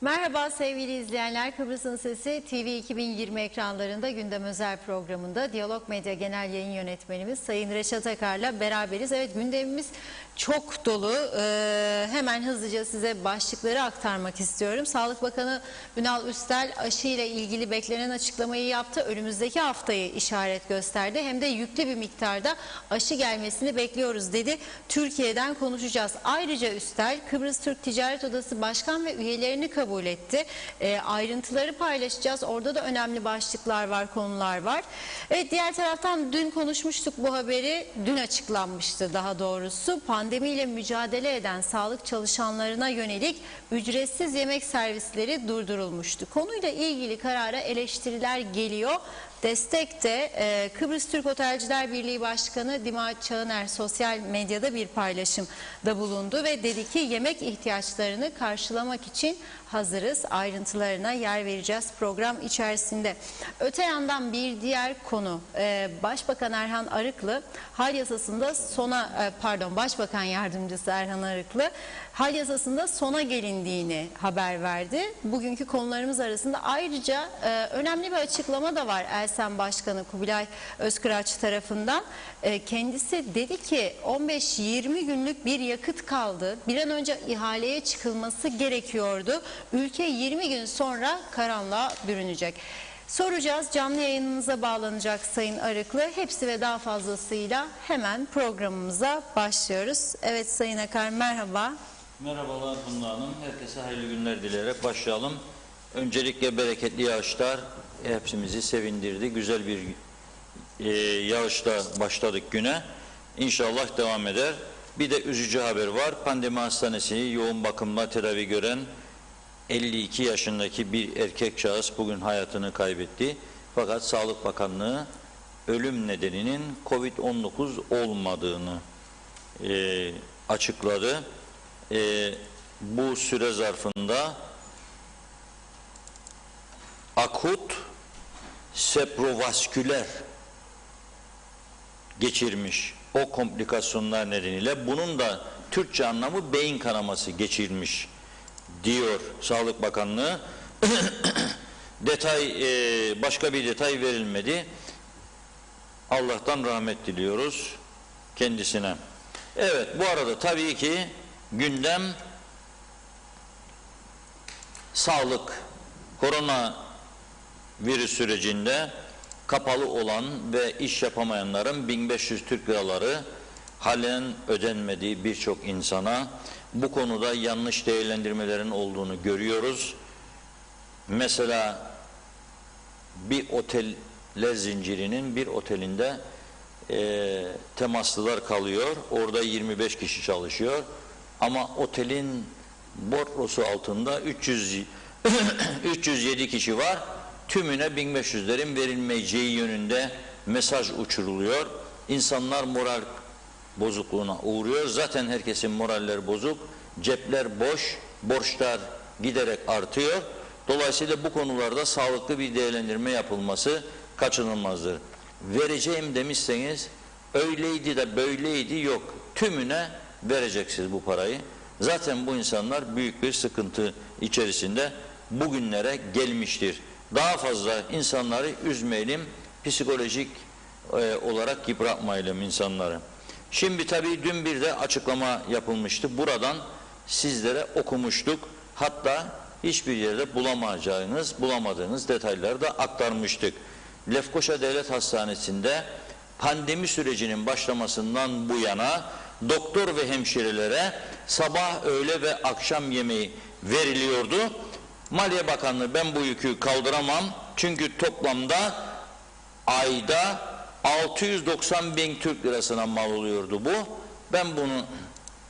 Merhaba sevgili izleyenler, Kıbrıs'ın Sesi TV 2020 ekranlarında gündem özel programında Diyalog Medya Genel Yayın Yönetmenimiz Sayın Reşat Akar'la beraberiz. Evet, gündemimiz çok dolu. Hemen hızlıca size başlıkları aktarmak istiyorum. Sağlık Bakanı Ünal Üstel aşı ile ilgili beklenen açıklamayı yaptı. Önümüzdeki haftayı işaret gösterdi. Hem de yüklü bir miktarda aşı gelmesini bekliyoruz dedi. Türkiye'den konuşacağız. Ayrıca Üstel, Kıbrıs Türk Ticaret Odası Başkan ve üyelerini kabul etti. Ayrıntıları paylaşacağız. Orada da önemli başlıklar var, konular var. Evet, diğer taraftan dün konuşmuştuk bu haberi. Dün açıklanmıştı daha doğrusu. Pandemiyle mücadele eden sağlık çalışanlarına yönelik ücretsiz yemek servisleri durdurulmuştu. Konuyla ilgili karara eleştiriler geliyor. Destek de Kıbrıs Türk Otelciler Birliği Başkanı Dima Çağıner sosyal medyada bir paylaşımda bulundu ve dedi ki yemek ihtiyaçlarını karşılamak için hazırız. Ayrıntılarına yer vereceğiz program içerisinde. Öte yandan bir diğer konu, Başbakan Erhan Arıklı hal yasasında Başbakan Yardımcısı Erhan Arıklı hal yasasında sona gelindiğini haber verdi. Bugünkü konularımız arasında ayrıca önemli bir açıklama da var Elsen Başkanı Kubilay Özkıraç tarafından. Kendisi dedi ki 15-20 günlük bir yakıt kaldı. Bir an önce ihaleye çıkılması gerekiyordu. Ülke 20 gün sonra karanlığa bürünecek. Soracağız, canlı yayınımıza bağlanacak Sayın Arıklı. Hepsi ve daha fazlasıyla hemen programımıza başlıyoruz. Evet Sayın Akar, merhaba. Merhabalar Funda Hanım. Herkese hayırlı günler dileyerek başlayalım. Öncelikle bereketli yağışlar hepimizi sevindirdi. Güzel bir yağışla başladık güne. İnşallah devam eder. Bir de üzücü haber var. Pandemi hastanesi yoğun bakımda tedavi gören 52 yaşındaki bir erkek şahıs bugün hayatını kaybetti. Fakat Sağlık Bakanlığı ölüm nedeninin COVID-19 olmadığını açıkladı. Bu süre zarfında akut seprovasküler geçirmiş, o komplikasyonlar nedeniyle. Bunun da Türkçe anlamı beyin kanaması geçirmiş diyor Sağlık Bakanlığı. Başka bir detay verilmedi. Allah'tan rahmet diliyoruz kendisine. Evet, bu arada tabii ki gündem sağlık. Korona virüs sürecinde kapalı olan ve iş yapamayanların 1500 Türk liraları halen ödenmediği birçok insana, bu konuda yanlış değerlendirmelerin olduğunu görüyoruz. Mesela bir oteller zincirinin bir otelinde temaslılar kalıyor. Orada 25 kişi çalışıyor. Ama otelin bordrosu altında 307 kişi var. Tümüne 1500'lerin verilmeyeceği yönünde mesaj uçuruluyor. İnsanlar moral bozukluğuna uğruyor. Zaten herkesin moralleri bozuk. Cepler boş. Borçlar giderek artıyor. Dolayısıyla bu konularda sağlıklı bir değerlendirme yapılması kaçınılmazdır. Vereceğim demişseniz öyleydi de böyleydi yok. Tümüne vereceksiniz bu parayı. Zaten bu insanlar büyük bir sıkıntı içerisinde bugünlere gelmiştir. Daha fazla insanları üzmeyelim, psikolojik olarak yıpratmayalım insanları. Şimdi tabii dün bir de açıklama yapılmıştı. Buradan sizlere okumuştuk. Hatta hiçbir yerde bulamadığınız detayları da aktarmıştık. Lefkoşa Devlet Hastanesi'nde pandemi sürecinin başlamasından bu yana doktor ve hemşirelere sabah, öğle ve akşam yemeği veriliyordu. Maliye Bakanlığı ben bu yükü kaldıramam. Çünkü toplamda ayda 690 bin Türk lirasına mal oluyordu bu. Ben bunu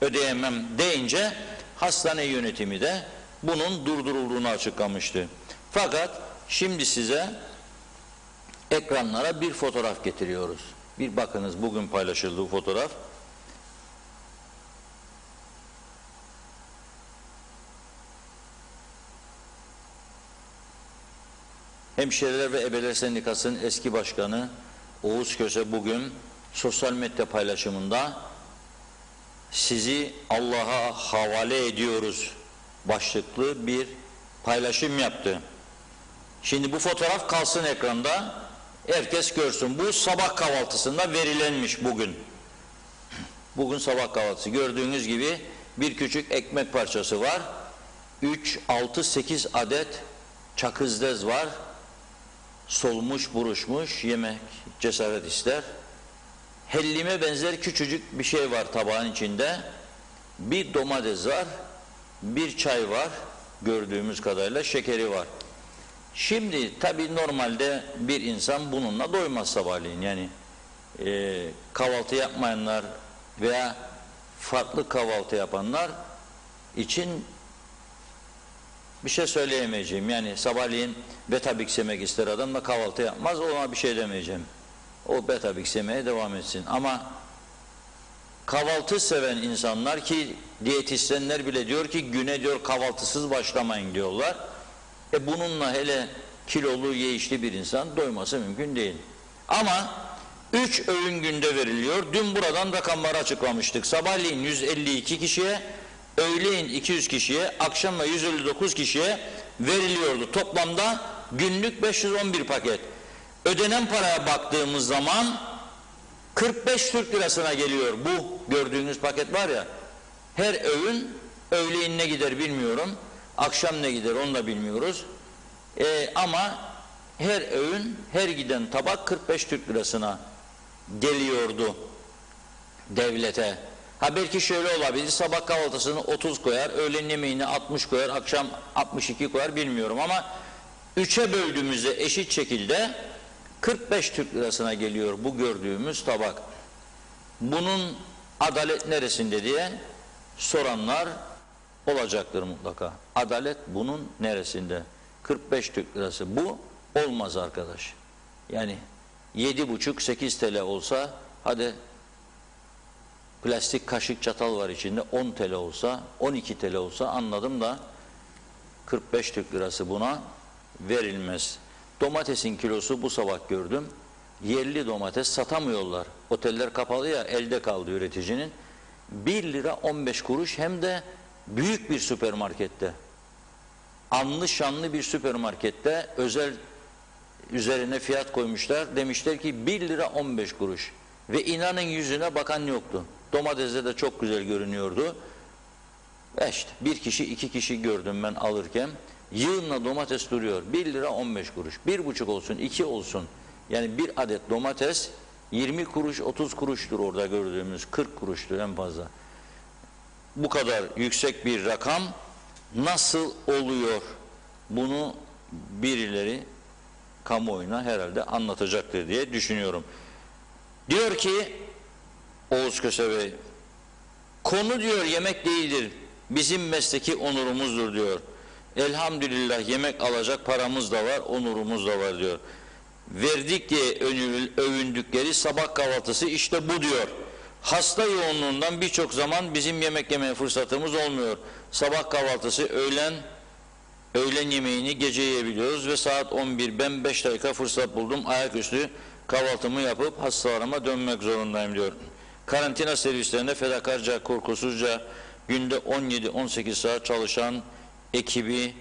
ödeyemem deyince hastane yönetimi de bunun durdurulduğunu açıklamıştı. Fakat şimdi size ekranlara bir fotoğraf getiriyoruz. Bir bakınız, bugün paylaşıldığı fotoğraf. Hemşireler ve Ebeler Sendikası'nın eski başkanı Oğuz Köse bugün sosyal medya paylaşımında sizi Allah'a havale ediyoruz başlıklı bir paylaşım yaptı. Şimdi bu fotoğraf kalsın ekranda, herkes görsün. Bu sabah kahvaltısında verilenmiş bugün. Bugün sabah kahvaltısı. Gördüğünüz gibi bir küçük ekmek parçası var. 3, 6, 8 adet çakızdez var. Solmuş, buruşmuş, yemek cesaret ister. Hellime benzer küçücük bir şey var tabağın içinde. Bir domates var, bir çay var, gördüğümüz kadarıyla şekeri var. Şimdi tabii normalde bir insan bununla doymaz sabahleyin. Yani kahvaltı yapmayanlar veya farklı kahvaltı yapanlar için bir şey söyleyemeyeceğim. Yani sabahleyin Betabix yemek ister adam da kahvaltı yapmaz, ona bir şey demeyeceğim. O Betabix yemeye devam etsin. Ama kahvaltı seven insanlar, ki diyetisyenler bile diyor ki güne diyor kahvaltısız başlamayın diyorlar. Bununla hele kilolu, yeyişli bir insan doyması mümkün değil. Ama 3 öğün günde veriliyor. Dün buradan rakamları açıklamıştık. Sabahleyin 152 kişiye, öğleyin 200 kişiye, akşamla 159 kişiye veriliyordu. Toplamda günlük 511 paket. Ödenen paraya baktığımız zaman 45 Türk lirasına geliyor bu gördüğünüz paket var ya. Her öğün, öğleyin ne gider bilmiyorum, akşam ne gider onu da bilmiyoruz. Ama her öğün, her giden tabak 45 Türk lirasına geliyordu devlete. Ha belki şöyle olabilir, sabah kahvaltısını 30 koyar, öğlen yemeğini 60 koyar, akşam 62 koyar bilmiyorum ama 3'e böldüğümüzde eşit şekilde 45 Türk lirasına geliyor bu gördüğümüz tabak. Bunun adalet neresinde diye soranlar olacaktır mutlaka. Adalet bunun neresinde? 45 Türk lirası. Bu olmaz arkadaş. Yani 7,5-8 TL olsa, hadi plastik kaşık çatal var içinde, 10 TL olsa, 12 TL olsa anladım da 45 Türk lirası buna verilmez. Domatesin kilosu bu sabah gördüm. Yerli domates satamıyorlar. Oteller kapalı ya, elde kaldı üreticinin. 1 lira 15 kuruş, hem de büyük bir süpermarkette. Anlı şanlı bir süpermarkette özel üzerine fiyat koymuşlar. Demişler ki 1 lira 15 kuruş. Ve inanın yüzüne bakan yoktu. Domatesde de çok güzel görünüyordu. İşte bir kişi 2 kişi gördüm ben alırken. Yığınla domates duruyor. 1 lira 15 kuruş. 1,5 olsun, 2 olsun. Yani bir adet domates 20 kuruş, 30 kuruştur orada gördüğümüz. 40 kuruştur en fazla. Bu kadar yüksek bir rakam nasıl oluyor? Bunu birileri kamuoyuna herhalde anlatacaktır diye düşünüyorum. Diyor ki Oğuz Köse Bey, konu diyor yemek değildir. Bizim mesleki onurumuzdur diyor. Elhamdülillah yemek alacak paramız da var, onurumuz da var diyor. Verdik diye övündükleri sabah kahvaltısı işte bu diyor. Hasta yoğunluğundan birçok zaman bizim yemek yemeye fırsatımız olmuyor. Sabah kahvaltısı, öğlen yemeğini gece yiyebiliyoruz ve saat 11 ben 5 dakika fırsat buldum. Ayaküstü kahvaltımı yapıp hastalarıma dönmek zorundayım diyor. Karantina servislerinde fedakarca, korkusuzca günde 17-18 saat çalışan ekibi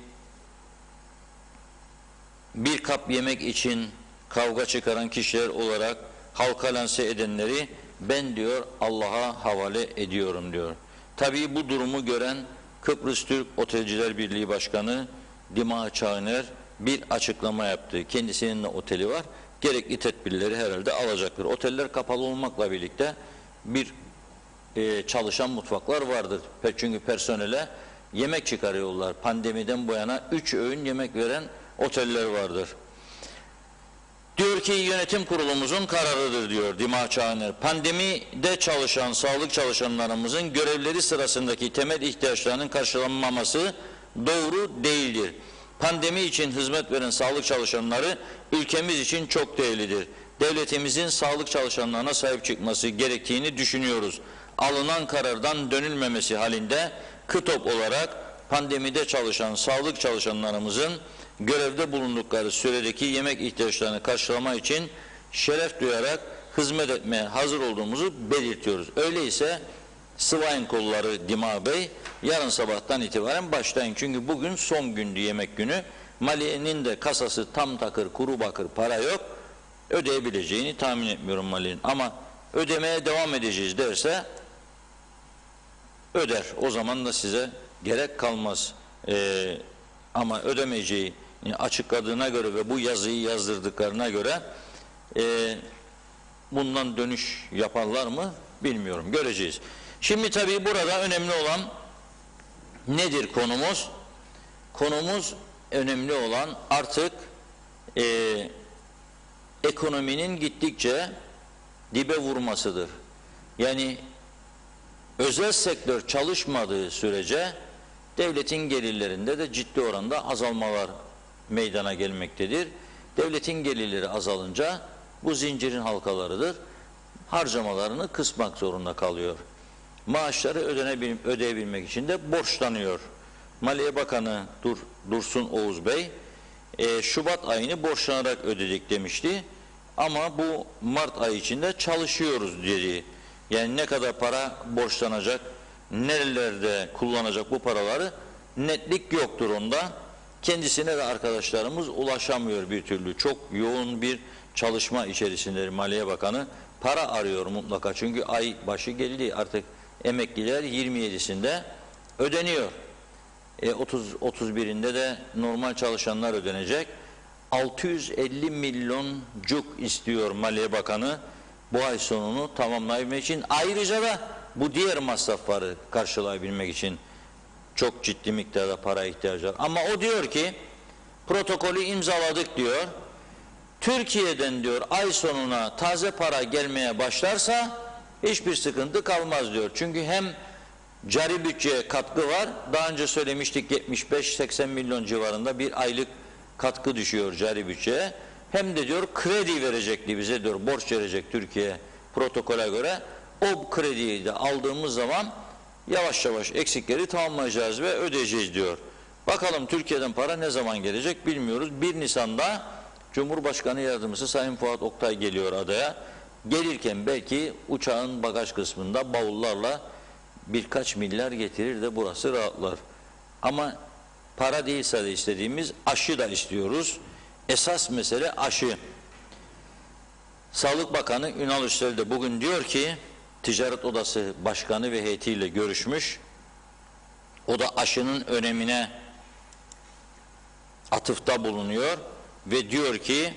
bir kap yemek için kavga çıkaran kişiler olarak halka lanse edenleri ben diyor Allah'a havale ediyorum diyor. Tabii bu durumu gören Kıbrıs Türk Otelciler Birliği Başkanı Dima Çağner bir açıklama yaptı. Kendisinin de oteli var. Gerekli tedbirleri herhalde alacaktır. Oteller kapalı olmakla birlikte bir çalışan mutfaklar vardır. Çünkü personele yemek çıkarıyorlar. Pandemiden bu yana 3 öğün yemek veren oteller vardır. Diyor ki yönetim kurulumuzun kararıdır diyor Dima Çağner. Pandemide çalışan sağlık çalışanlarımızın görevleri sırasındaki temel ihtiyaçlarının karşılanmaması doğru değildir. Pandemi için hizmet veren sağlık çalışanları ülkemiz için çok değerlidir. Devletimizin sağlık çalışanlarına sahip çıkması gerektiğini düşünüyoruz. Alınan karardan dönülmemesi halinde KTOP olarak pandemide çalışan sağlık çalışanlarımızın görevde bulundukları süredeki yemek ihtiyaçlarını karşılama için şeref duyarak hizmet etmeye hazır olduğumuzu belirtiyoruz. Öyleyse sıvayın kolları Dima Bey, yarın sabahtan itibaren başlayın. Çünkü bugün son gündü, yemek günü. Maliye'nin de kasası tam takır, kuru bakır para yok. Ödeyebileceğini tahmin etmiyorum Maliye'nin. Ama ödemeye devam edeceğiz derse öder. O zaman da size gerek kalmaz. Ama ödemeyeceği açıkladığına göre ve bu yazıyı yazdırdıklarına göre bundan dönüş yaparlar mı bilmiyorum. Göreceğiz. Şimdi tabii burada önemli olan nedir konumuz? Konumuz önemli olan artık ekonominin gittikçe dibe vurmasıdır. Yani özel sektör çalışmadığı sürece devletin gelirlerinde de ciddi oranda azalmalar meydana gelmektedir. Devletin gelirleri azalınca bu zincirin halkalarıdır. Harcamalarını kısmak zorunda kalıyor. Maaşları ödeyebilmek için de borçlanıyor. Maliye Bakanı Dursun Oğuz Bey Şubat ayını borçlanarak ödedik demişti. Ama bu Mart ayı içinde çalışıyoruz dedi. Yani ne kadar para borçlanacak, nerelerde kullanacak bu paraları netlik yoktur onda. Kendisine de arkadaşlarımız ulaşamıyor bir türlü. Çok yoğun bir çalışma içerisindedir Maliye Bakanı. Para arıyor mutlaka çünkü ay başı geldi, artık emekliler 27'sinde ödeniyor. 31'inde de normal çalışanlar ödenecek. 650 milyoncuk istiyor Maliye Bakanı bu ay sonunu tamamlayabilmek için. Ayrıca da bu diğer masrafları karşılayabilmek için çok ciddi miktarda para ihtiyacı var. Ama o diyor ki protokolü imzaladık diyor. Türkiye'den diyor ay sonuna taze para gelmeye başlarsa hiçbir sıkıntı kalmaz diyor. Çünkü hem cari bütçeye katkı var. Daha önce söylemiştik 75-80 milyon civarında bir aylık katkı düşüyor cari bütçeye. Hem de diyor kredi verecekti bize diyor, borç verecek Türkiye protokole göre. O krediyi de aldığımız zaman yavaş yavaş eksikleri tamamlayacağız ve ödeyeceğiz diyor. Bakalım Türkiye'den para ne zaman gelecek bilmiyoruz. 1 Nisan'da Cumhurbaşkanı Yardımcısı Sayın Fuat Oktay geliyor adaya. Gelirken belki uçağın bagaj kısmında bavullarla birkaç milyar getirir de burası rahatlar. Ama para değilse de istediğimiz aşı da istiyoruz. Esas mesele aşı. Sağlık Bakanı Ünal Üstel de bugün diyor ki Ticaret Odası Başkanı ve heyetiyle görüşmüş. O da aşının önemine atıfta bulunuyor ve diyor ki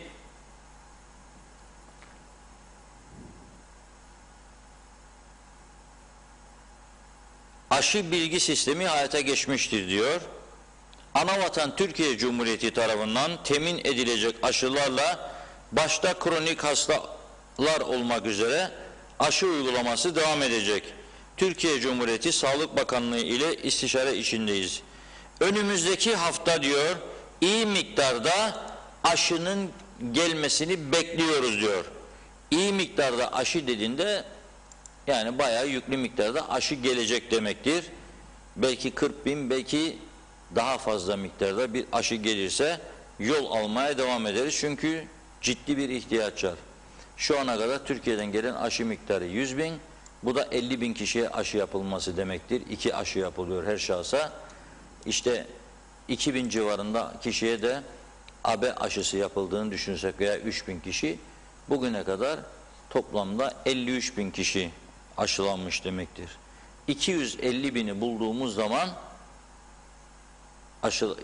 aşı bilgi sistemi hayata geçmiştir diyor. Anavatan Türkiye Cumhuriyeti tarafından temin edilecek aşılarla başta kronik hastalar olmak üzere aşı uygulaması devam edecek. Türkiye Cumhuriyeti Sağlık Bakanlığı ile istişare içindeyiz. Önümüzdeki hafta diyor iyi miktarda aşının gelmesini bekliyoruz diyor. İyi miktarda aşı dediğinde yani bayağı yüklü miktarda aşı gelecek demektir. Belki 40 bin, belki daha fazla miktarda bir aşı gelirse yol almaya devam ederiz. Çünkü ciddi bir ihtiyaç var. Şu ana kadar Türkiye'den gelen aşı miktarı 100 bin. Bu da 50 bin kişiye aşı yapılması demektir. 2 aşı yapılıyor her şahsa. İşte 2000 civarında kişiye de AB aşısı yapıldığını düşünsek veya 3000 kişi, bugüne kadar toplamda 53 bin kişi aşılanmış demektir. 250 bini bulduğumuz zaman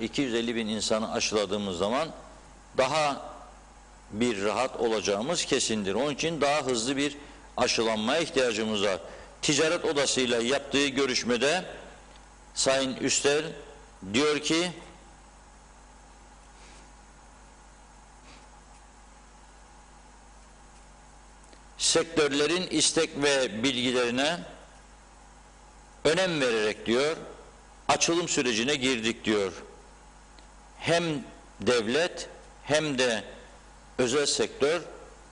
250 bin insanı aşıladığımız zaman daha bir rahat olacağımız kesindir. Onun için daha hızlı bir aşılanmaya ihtiyacımız var. Ticaret Odası'yla yaptığı görüşmede Sayın Üstel diyor ki sektörlerin istek ve bilgilerine önem vererek diyor açılım sürecine girdik diyor. Hem devlet hem de özel sektör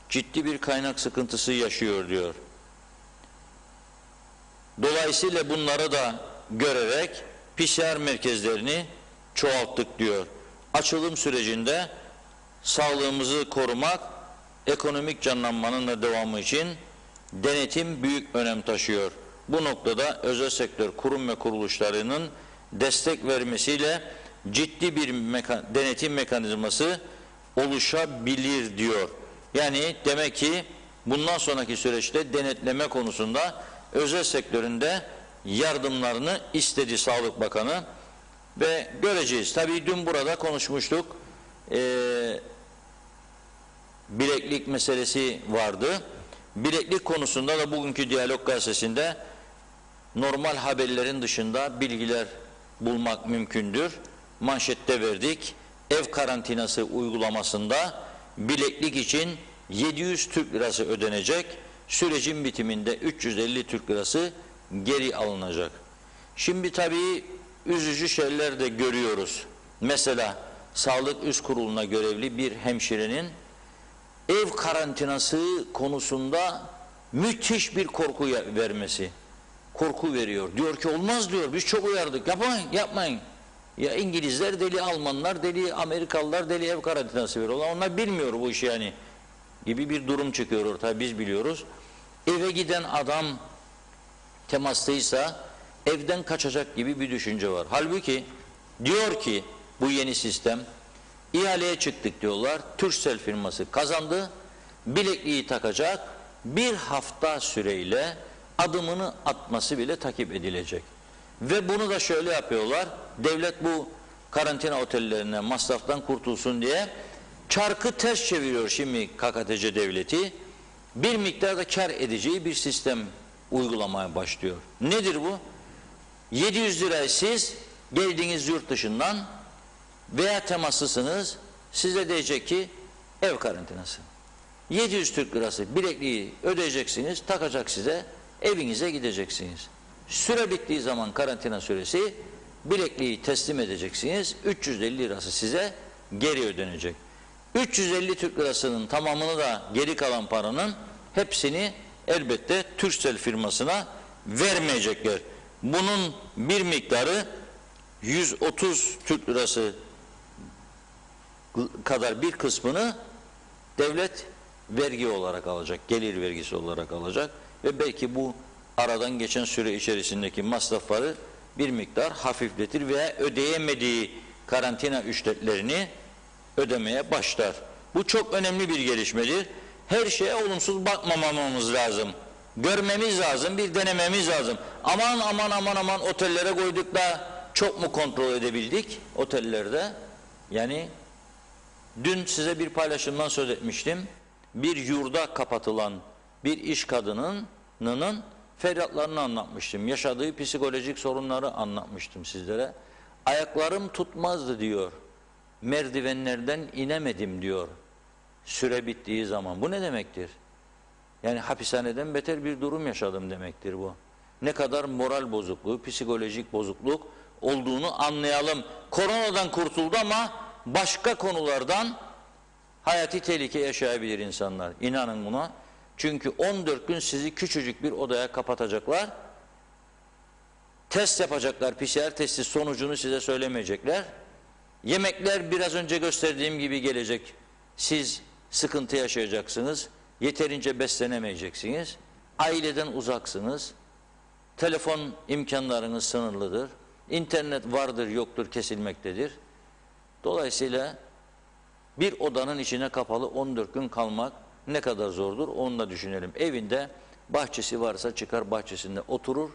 ciddi bir kaynak sıkıntısı yaşıyor diyor. Dolayısıyla bunları da görerek PCR merkezlerini çoğalttık diyor. Açılım sürecinde sağlığımızı korumak, ekonomik canlanmanın da devamı için denetim büyük önem taşıyor. Bu noktada özel sektör kurum ve kuruluşlarının destek vermesiyle ciddi bir denetim mekanizması oluşabilir diyor. Yani demek ki bundan sonraki süreçte denetleme konusunda özel sektöründe yardımlarını istedi Sağlık Bakanı ve göreceğiz. Tabii dün burada konuşmuştuk. Bileklik meselesi vardı. Bileklik konusunda da bugünkü Diyalog Gazetesi'nde normal haberlerin dışında bilgiler bulmak mümkündür. Manşette verdik. Ev karantinası uygulamasında bileklik için 700 Türk lirası ödenecek. Sürecin bitiminde 350 Türk lirası geri alınacak. Şimdi tabii üzücü şeyler de görüyoruz. Mesela Sağlık Üst Kurulu'na görevli bir hemşirenin ev karantinası konusunda müthiş bir korku vermesi. Korku veriyor. Diyor ki olmaz diyor. Biz çok uyardık. Yapmayın, yapmayın. Ya İngilizler deli, Almanlar deli, Amerikalılar deli ev karantinası veriyorlar. Onlar bilmiyor bu işi yani. Gibi bir durum çıkıyor ortaya. Biz biliyoruz. Eve giden adam temastaysa evden kaçacak gibi bir düşünce var. Halbuki diyor ki bu yeni sistem ihaleye çıktık diyorlar. Turkcell firması kazandı. Bilekliği takacak. Bir hafta süreyle adımını atması bile takip edilecek. Ve bunu da şöyle yapıyorlar. Devlet bu karantina otellerine masraftan kurtulsun diye çarkı ters çeviriyor şimdi KKTC devleti. Bir miktarda kar edeceği bir sistem uygulamaya başlıyor. Nedir bu? 700 lirayı siz geldiğiniz yurt dışından veya temaslısınız, size diyecek ki ev karantinası. 700 Türk lirası bilekliği ödeyeceksiniz, takacak size, evinize gideceksiniz. Süre bittiği zaman karantina süresi bilekliği teslim edeceksiniz, 350 lirası size geri ödenecek. 350 Türk lirasının tamamını da geri kalan paranın hepsini elbette Turkcell firmasına vermeyecekler. Bunun bir miktarı 130 Türk lirası kadar bir kısmını devlet vergi olarak alacak, gelir vergisi olarak alacak ve belki bu aradan geçen süre içerisindeki masrafları bir miktar hafifletir veya ödeyemediği karantina ücretlerini ödemeye başlar. Bu çok önemli bir gelişmedir. Her şeye olumsuz bakmamamız lazım. Görmemiz lazım, bir denememiz lazım. Aman aman aman aman otellere koyduk da çok mu kontrol edebildik otellerde? Yani dün size bir paylaşımdan söz etmiştim. Bir yurda kapatılan bir iş kadınının feryatlarını anlatmıştım. Yaşadığı psikolojik sorunları anlatmıştım sizlere. Ayaklarım tutmazdı diyor. Merdivenlerden inemedim diyor. Süre bittiği zaman. Bu ne demektir? Yani hapishaneden beter bir durum yaşadım demektir bu. Ne kadar moral bozukluğu, psikolojik bozukluk olduğunu anlayalım. Koronadan kurtuldu ama başka konulardan hayati tehlike yaşayabilir insanlar. İnanın buna. Çünkü 14 gün sizi küçücük bir odaya kapatacaklar. Test yapacaklar. PCR testi sonucunu size söylemeyecekler. Yemekler biraz önce gösterdiğim gibi gelecek. Siz sıkıntı yaşayacaksınız. Yeterince beslenemeyeceksiniz. Aileden uzaksınız. Telefon imkanlarınız sınırlıdır. İnternet vardır yoktur kesilmektedir. Dolayısıyla bir odanın içine kapalı 14 gün kalmak ne kadar zordur onu da düşünelim. Evinde bahçesi varsa çıkar bahçesinde oturur.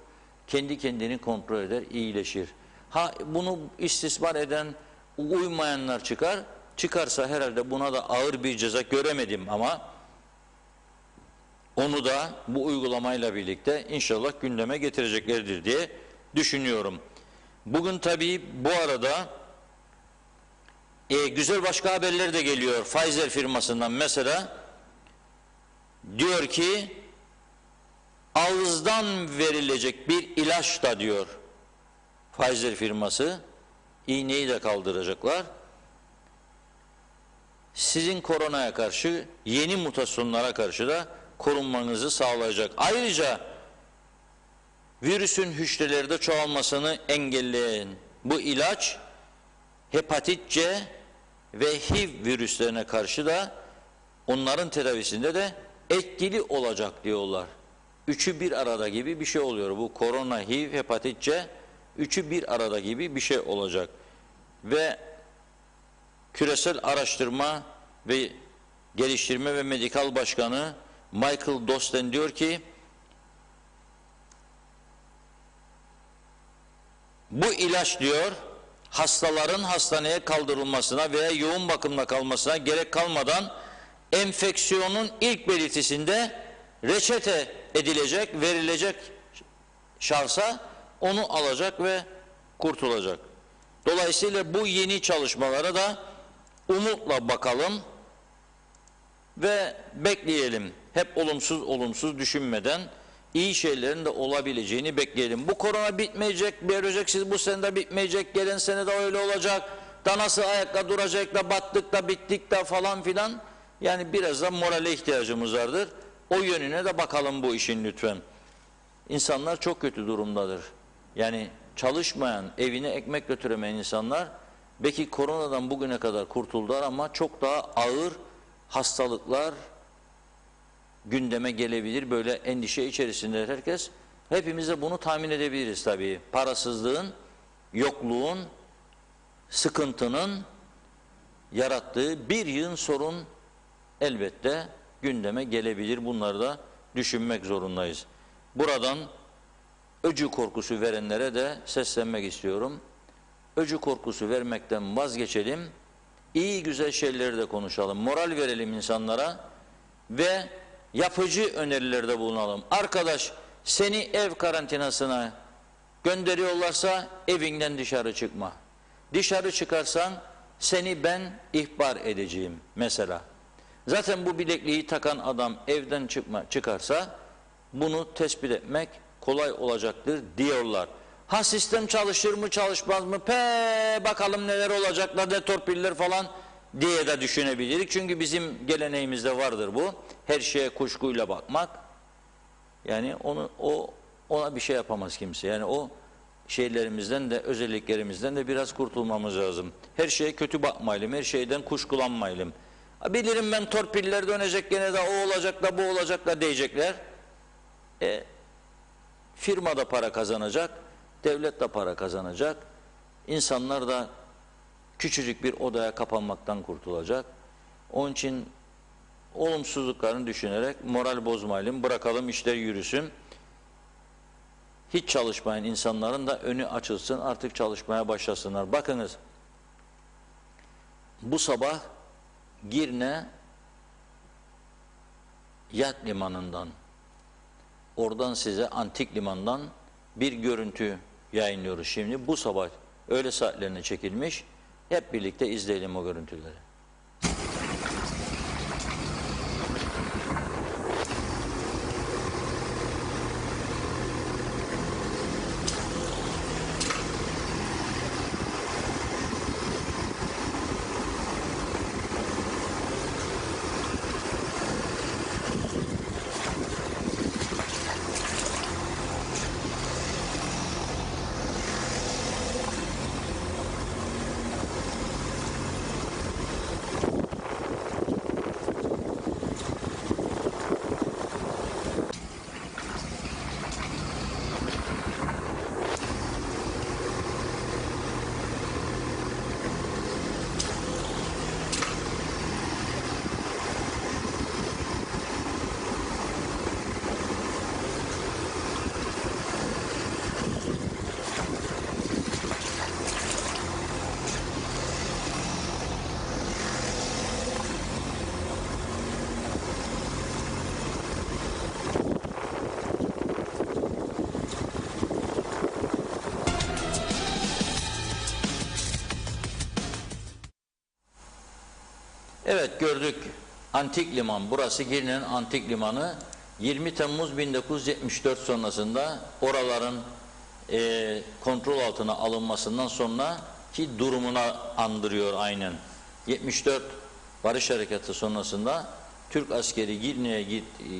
Kendi kendini kontrol eder, iyileşir. Ha bunu istismar eden, uymayanlar çıkar. Çıkarsa herhalde buna da ağır bir ceza göremedim ama onu da bu uygulamayla birlikte inşallah gündeme getireceklerdir diye düşünüyorum. Bugün tabii bu arada güzel başka haberler de geliyor. Pfizer firmasından mesela diyor ki ağızdan verilecek bir ilaç da diyor Pfizer firması, iğneyi de kaldıracaklar. Sizin koronaya karşı, yeni mutasyonlara karşı da korunmanızı sağlayacak. Ayrıca virüsün hücrelerde çoğalmasını engelleyen bu ilaç hepatit C ve HIV virüslerine karşı da onların tedavisinde de etkili olacak diyorlar. üçü bir arada gibi bir şey oluyor. Bu korona, HIV, hepatit C üçü bir arada gibi bir şey olacak. Ve Küresel Araştırma ve Geliştirme ve Medikal Başkanı Michael Dosten diyor ki bu ilaç diyor hastaların hastaneye kaldırılmasına veya yoğun bakımda kalmasına gerek kalmadan enfeksiyonun ilk belirtisinde reçete edilecek, verilecek şahsa onu alacak ve kurtulacak. Dolayısıyla bu yeni çalışmalara da umutla bakalım ve bekleyelim. Hep olumsuz düşünmeden iyi şeylerin de olabileceğini bekleyelim. Bu korona bitmeyecek, göreceksiniz bu sene de bitmeyecek, gelen sene de öyle olacak. Da nasıl ayakta duracak da battık da bittik da falan filan. Yani biraz da morale ihtiyacımız vardır. O yönüne de bakalım bu işin lütfen. İnsanlar çok kötü durumdadır. Yani çalışmayan, evine ekmek götüremeyen insanlar belki koronadan bugüne kadar kurtuldular ama çok daha ağır hastalıklar gündeme gelebilir. Böyle endişe içerisinde herkes. Hepimiz de bunu tahmin edebiliriz tabii. Parasızlığın, yokluğun, sıkıntının yarattığı bir yığın sorun elbette gündeme gelebilir. Bunları da düşünmek zorundayız. Buradan öcü korkusu verenlere de seslenmek istiyorum. Öcü korkusu vermekten vazgeçelim. İyi güzel şeyleri de konuşalım. Moral verelim insanlara ve yapıcı önerilerde bulunalım. Arkadaş seni ev karantinasına gönderiyorlarsa evinden dışarı çıkma. Dışarı çıkarsan seni ben ihbar edeceğim mesela. Zaten bu bilekliği takan adam evden çıkarsa bunu tespit etmek kolay olacaktır diyorlar. Ha sistem çalışır mı çalışmaz mı? Bakalım neler olacaklar da torpiller falan diye de düşünebiliriz. Çünkü bizim geleneğimizde vardır bu. Her şeye kuşkuyla bakmak. Yani ona bir şey yapamaz kimse. Yani o şeylerimizden de özelliklerimizden de biraz kurtulmamız lazım. Her şeye kötü bakmayalım. Her şeyden kuşkulanmayalım. Bilirim ben torpiller dönecek gene de o olacak da bu olacak da diyecekler. Firma da para kazanacak. Devlet de para kazanacak. İnsanlar da küçücük bir odaya kapanmaktan kurtulacak. Onun için olumsuzluklarını düşünerek moral bozmayalım, bırakalım işler yürüsün. Hiç çalışmayan insanların da önü açılsın, artık çalışmaya başlasınlar. Bakınız, bu sabah Girne Yat Limanı'ndan, oradan size Antik Liman'dan bir görüntü yayınlıyoruz şimdi. Bu sabah öğle saatlerine çekilmiş. Hep birlikte izleyelim o görüntüleri. Evet, gördük. Antik Liman, burası Girne'nin Antik Limanı. 20 Temmuz 1974 sonrasında oraların kontrol altına alınmasından sonraki durumuna andırıyor aynen. 74 Barış Harekatı sonrasında Türk askeri Girne'ye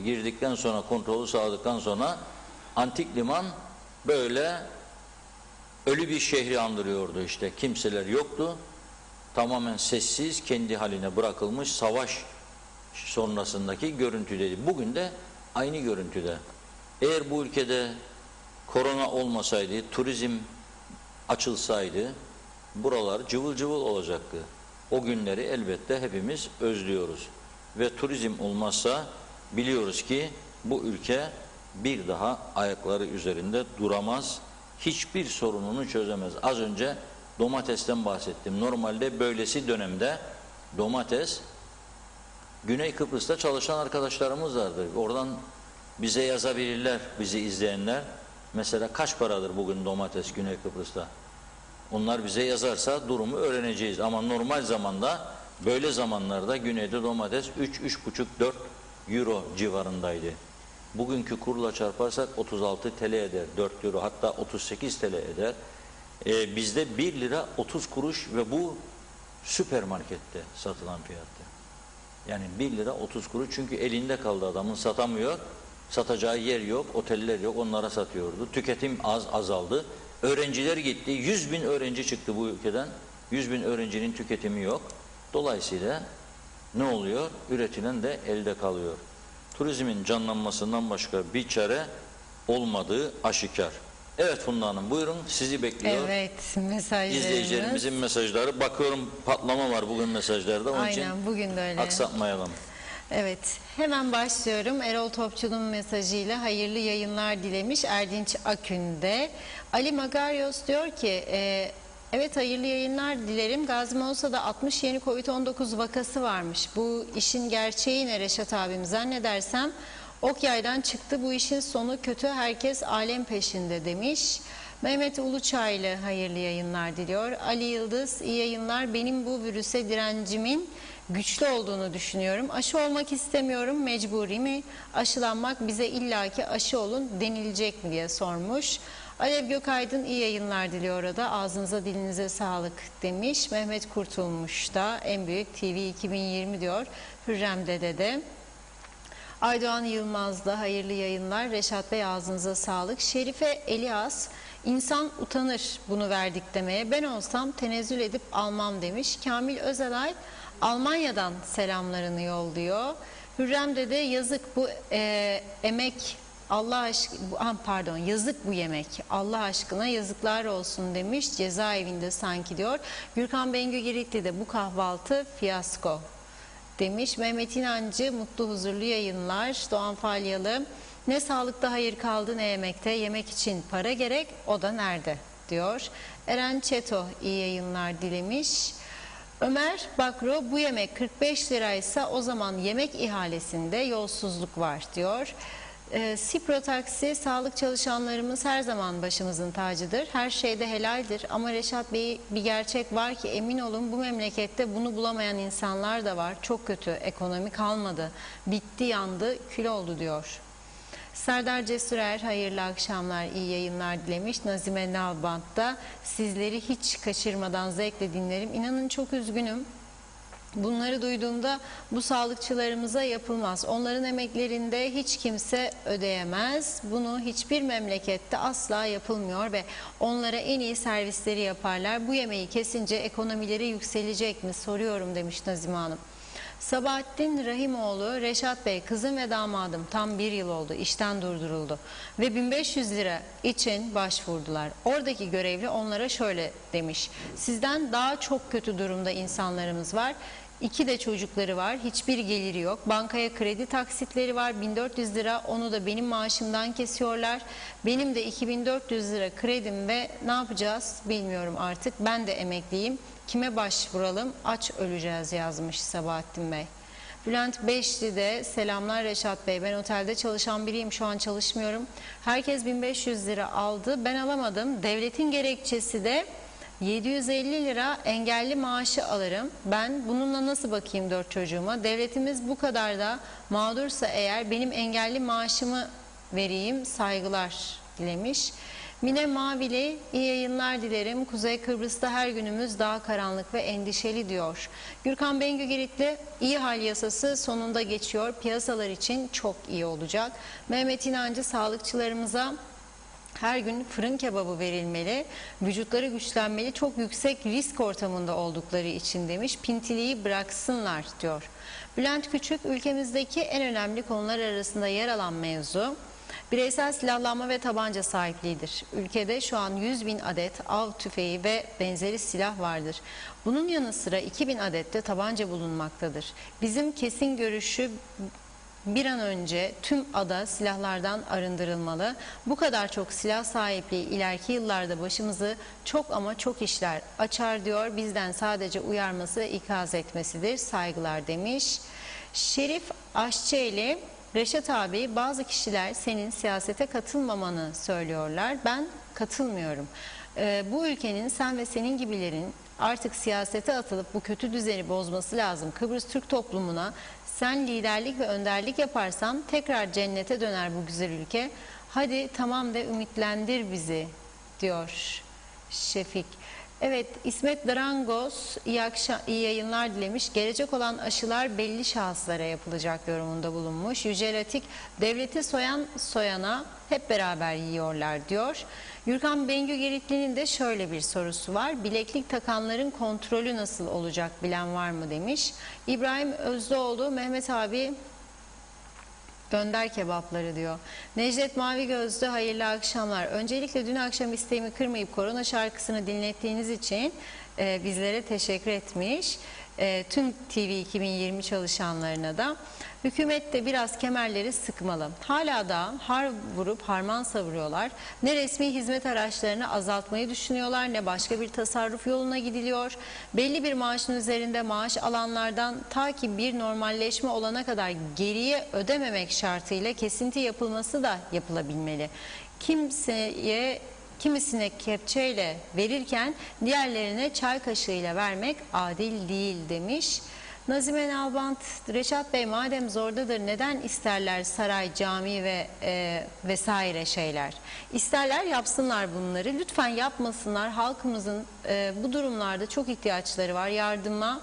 girdikten sonra, kontrolü sağladıktan sonra Antik Liman böyle ölü bir şehri andırıyordu işte. Kimseler yoktu. Tamamen sessiz, kendi haline bırakılmış savaş sonrasındaki görüntüdeydi. Bugün de aynı görüntüde. Eğer bu ülkede korona olmasaydı, turizm açılsaydı buralar cıvıl cıvıl olacaktı. O günleri elbette hepimiz özlüyoruz. Ve turizm olmazsa biliyoruz ki bu ülke bir daha ayakları üzerinde duramaz. Hiçbir sorununu çözemez. Az önce domatesten bahsettim. Normalde böylesi dönemde domates, Güney Kıbrıs'ta çalışan arkadaşlarımız vardır. Oradan bize yazabilirler, bizi izleyenler. Mesela kaç paradır bugün domates Güney Kıbrıs'ta? Onlar bize yazarsa durumu öğreneceğiz. Ama normal zamanda, böyle zamanlarda güneyde domates 3-3,5-4 euro civarındaydı. Bugünkü kurla çarparsak 36 TL eder, 4 euro, hatta 38 TL eder. Bizde 1 lira 30 kuruş ve bu süpermarkette satılan fiyattı. Yani 1 lira 30 kuruş, çünkü elinde kaldı, adamın satamıyor. Satacağı yer yok, oteller yok, onlara satıyordu. Tüketim azaldı. Öğrenciler gitti. 100.000 öğrenci çıktı bu ülkeden. 100.000 öğrencinin tüketimi yok. Dolayısıyla ne oluyor? Üretilen de elde kalıyor. Turizmin canlanmasından başka bir çare olmadığı aşikar. Evet Funda Hanım, buyurun, sizi bekliyor. Evet, mesajlarımız. İzleyicilerimizin mesajları. Bakıyorum patlama var bugün mesajlarda. Onun için Aynen, bugün de öyle. aksatmayalım. Evet, hemen başlıyorum. Erol Topçu'nun mesajıyla hayırlı yayınlar dilemiş Erdinç Akün'de. Ali Magaryos diyor ki, evet hayırlı yayınlar dilerim. Gazi olsa da 60 yeni Covid-19 vakası varmış. Bu işin gerçeği ne Reşat abim? Zannedersem ok yaydan çıktı. Bu işin sonu kötü. Herkes alem peşinde demiş. Mehmet Uluçaylı hayırlı yayınlar diliyor. Ali Yıldız, iyi yayınlar. Benim bu virüse direncimin güçlü olduğunu düşünüyorum. Aşı olmak istemiyorum. Mecburi mi? Aşılanmak bize illaki aşı olun denilecek mi diye sormuş. Alev Gökaydın iyi yayınlar diliyor orada. Ağzınıza dilinize sağlık demiş. Mehmet Kurtulmuş da en büyük TV 2020 diyor. Hürrem Dede de. Aydoğan Yılmaz da hayırlı yayınlar. Reşat Bey ağzınıza sağlık. Şerife Elias, insan utanır bunu verdik demeye. Ben olsam tenezzül edip almam demiş. Kamil Özelay Almanya'dan selamlarını yolluyor. Hürrem Dede yazık bu emek Allah aşkına, pardon, yazık bu yemek. Allah aşkına yazıklar olsun demiş. Cezaevinde sanki diyor. Gürkan Bengü Giritli de bu kahvaltı fiyasko demiş. Mehmet İnancı mutlu huzurlu yayınlar. Doğan Falyalı ne sağlıkta hayır kaldı ne yemekte. Yemek için para gerek, o da nerede diyor. Eren Çeto iyi yayınlar dilemiş. Ömer Bakro bu yemek 45 liraysa o zaman yemek ihalesinde yolsuzluk var diyor. Sipro Taksi, sağlık çalışanlarımız her zaman başımızın tacıdır. Her şeyde helaldir ama Reşat Bey, bir gerçek var ki emin olun bu memlekette bunu bulamayan insanlar da var. Çok kötü, ekonomi kalmadı. Bitti, yandı, kül oldu diyor. Serdar Cesurer hayırlı akşamlar, iyi yayınlar dilemiş. Nazime Nalbant'ta sizleri hiç kaçırmadan zevkle dinlerim. İnanın çok üzgünüm. Bunları duyduğumda bu sağlıkçılarımıza yapılmaz. Onların emeklerinde hiç kimse ödeyemez. Bunu hiçbir memlekette asla yapılmıyor ve onlara en iyi servisleri yaparlar. Bu yemeği kesince ekonomileri yükselecek mi soruyorum demiş Nazime Hanım. Sabahattin Rahimoğlu, Reşat Bey kızım ve damadım tam 1 yıl oldu, işten durduruldu ve 1500 lira için başvurdular. Oradaki görevli onlara şöyle demiş: sizden daha çok kötü durumda insanlarımız var. 2 de çocukları var, hiçbir geliri yok. Bankaya kredi taksitleri var, 1400 lira, onu da benim maaşımdan kesiyorlar. Benim de 2400 lira kredim ve ne yapacağız bilmiyorum artık. Ben de emekliyim. Kime başvuralım? Aç öleceğiz yazmış Sabahattin Bey. Bülent Beşli'de selamlar Reşat Bey. Ben otelde çalışan biriyim. Şu an çalışmıyorum. Herkes 1500 lira aldı. Ben alamadım. Devletin gerekçesi de 750 lira engelli maaşı alırım. Ben bununla nasıl bakayım 4 çocuğuma? Devletimiz bu kadar da mağdursa eğer benim engelli maaşımı vereyim, saygılar dilemiş. Mine Mavili iyi yayınlar dilerim. Kuzey Kıbrıs'ta her günümüz daha karanlık ve endişeli diyor. Gürkan Bengü Giritli iyi hal yasası sonunda geçiyor. Piyasalar için çok iyi olacak. Mehmet İnancı sağlıkçılarımıza her gün fırın kebabı verilmeli, vücutları güçlenmeli, çok yüksek risk ortamında oldukları için demiş. Pintiliği bıraksınlar diyor. Bülent Küçük, ülkemizdeki en önemli konular arasında yer alan mevzu Bireysel silahlanma ve tabanca sahipliğidir. Ülkede şu an 100.000 adet av tüfeği ve benzeri silah vardır. Bunun yanı sıra 2.000 adet de tabanca bulunmaktadır. Bizim kesin görüşü bir an önce tüm ada silahlardan arındırılmalı. Bu kadar çok silah sahipliği ileriki yıllarda başımızı çok ama çok işler açar diyor. Bizden sadece uyarması ve ikaz etmesidir. Saygılar demiş. Şerif Aşçıeli, Reşat abi, bazı kişiler senin siyasete katılmamanı söylüyorlar. Ben katılmıyorum. Bu ülkenin sen ve senin gibilerin artık siyasete atılıp bu kötü düzeni bozması lazım. Kıbrıs Türk toplumuna sen liderlik ve önderlik yaparsan tekrar cennete döner bu güzel ülke. Hadi tamam de, ümitlendir bizi diyor Şefik. Evet, İsmet Darangos iyi yayınlar dilemiş. Gelecek olan aşılar belli şahıslara yapılacak yorumunda bulunmuş. Yücel Atik, devleti soyan soyana hep beraber yiyorlar diyor. Gürkan Bengü Giritli'nin de şöyle bir sorusu var. Bileklik takanların kontrolü nasıl olacak, bilen var mı demiş. İbrahim Özdoğdu, Mehmet abi gönder kebapları diyor. Necdet Mavi Gözlü, hayırlı akşamlar. Öncelikle dün akşam isteğimi kırmayıp korona şarkısını dinlettiğiniz için bizlere teşekkür etmiş. Tüm TV 2020 çalışanlarına da. Hükümet de biraz kemerleri sıkmalı. Hala da har vurup harman savuruyorlar. Ne resmi hizmet araçlarını azaltmayı düşünüyorlar, ne başka bir tasarruf yoluna gidiliyor. Belli bir maaşın üzerinde maaş alanlardan ta ki bir normalleşme olana kadar geriye ödememek şartıyla kesinti yapılması da yapılabilmeli. Kimisine kepçeyle verirken diğerlerine çay kaşığıyla vermek adil değil demiş. Nazime Nalbant, Reşat Bey madem zordadır neden isterler saray, cami ve vesaire şeyler? İsterler yapsınlar bunları. Lütfen yapmasınlar. Halkımızın bu durumlarda çok ihtiyaçları var yardıma.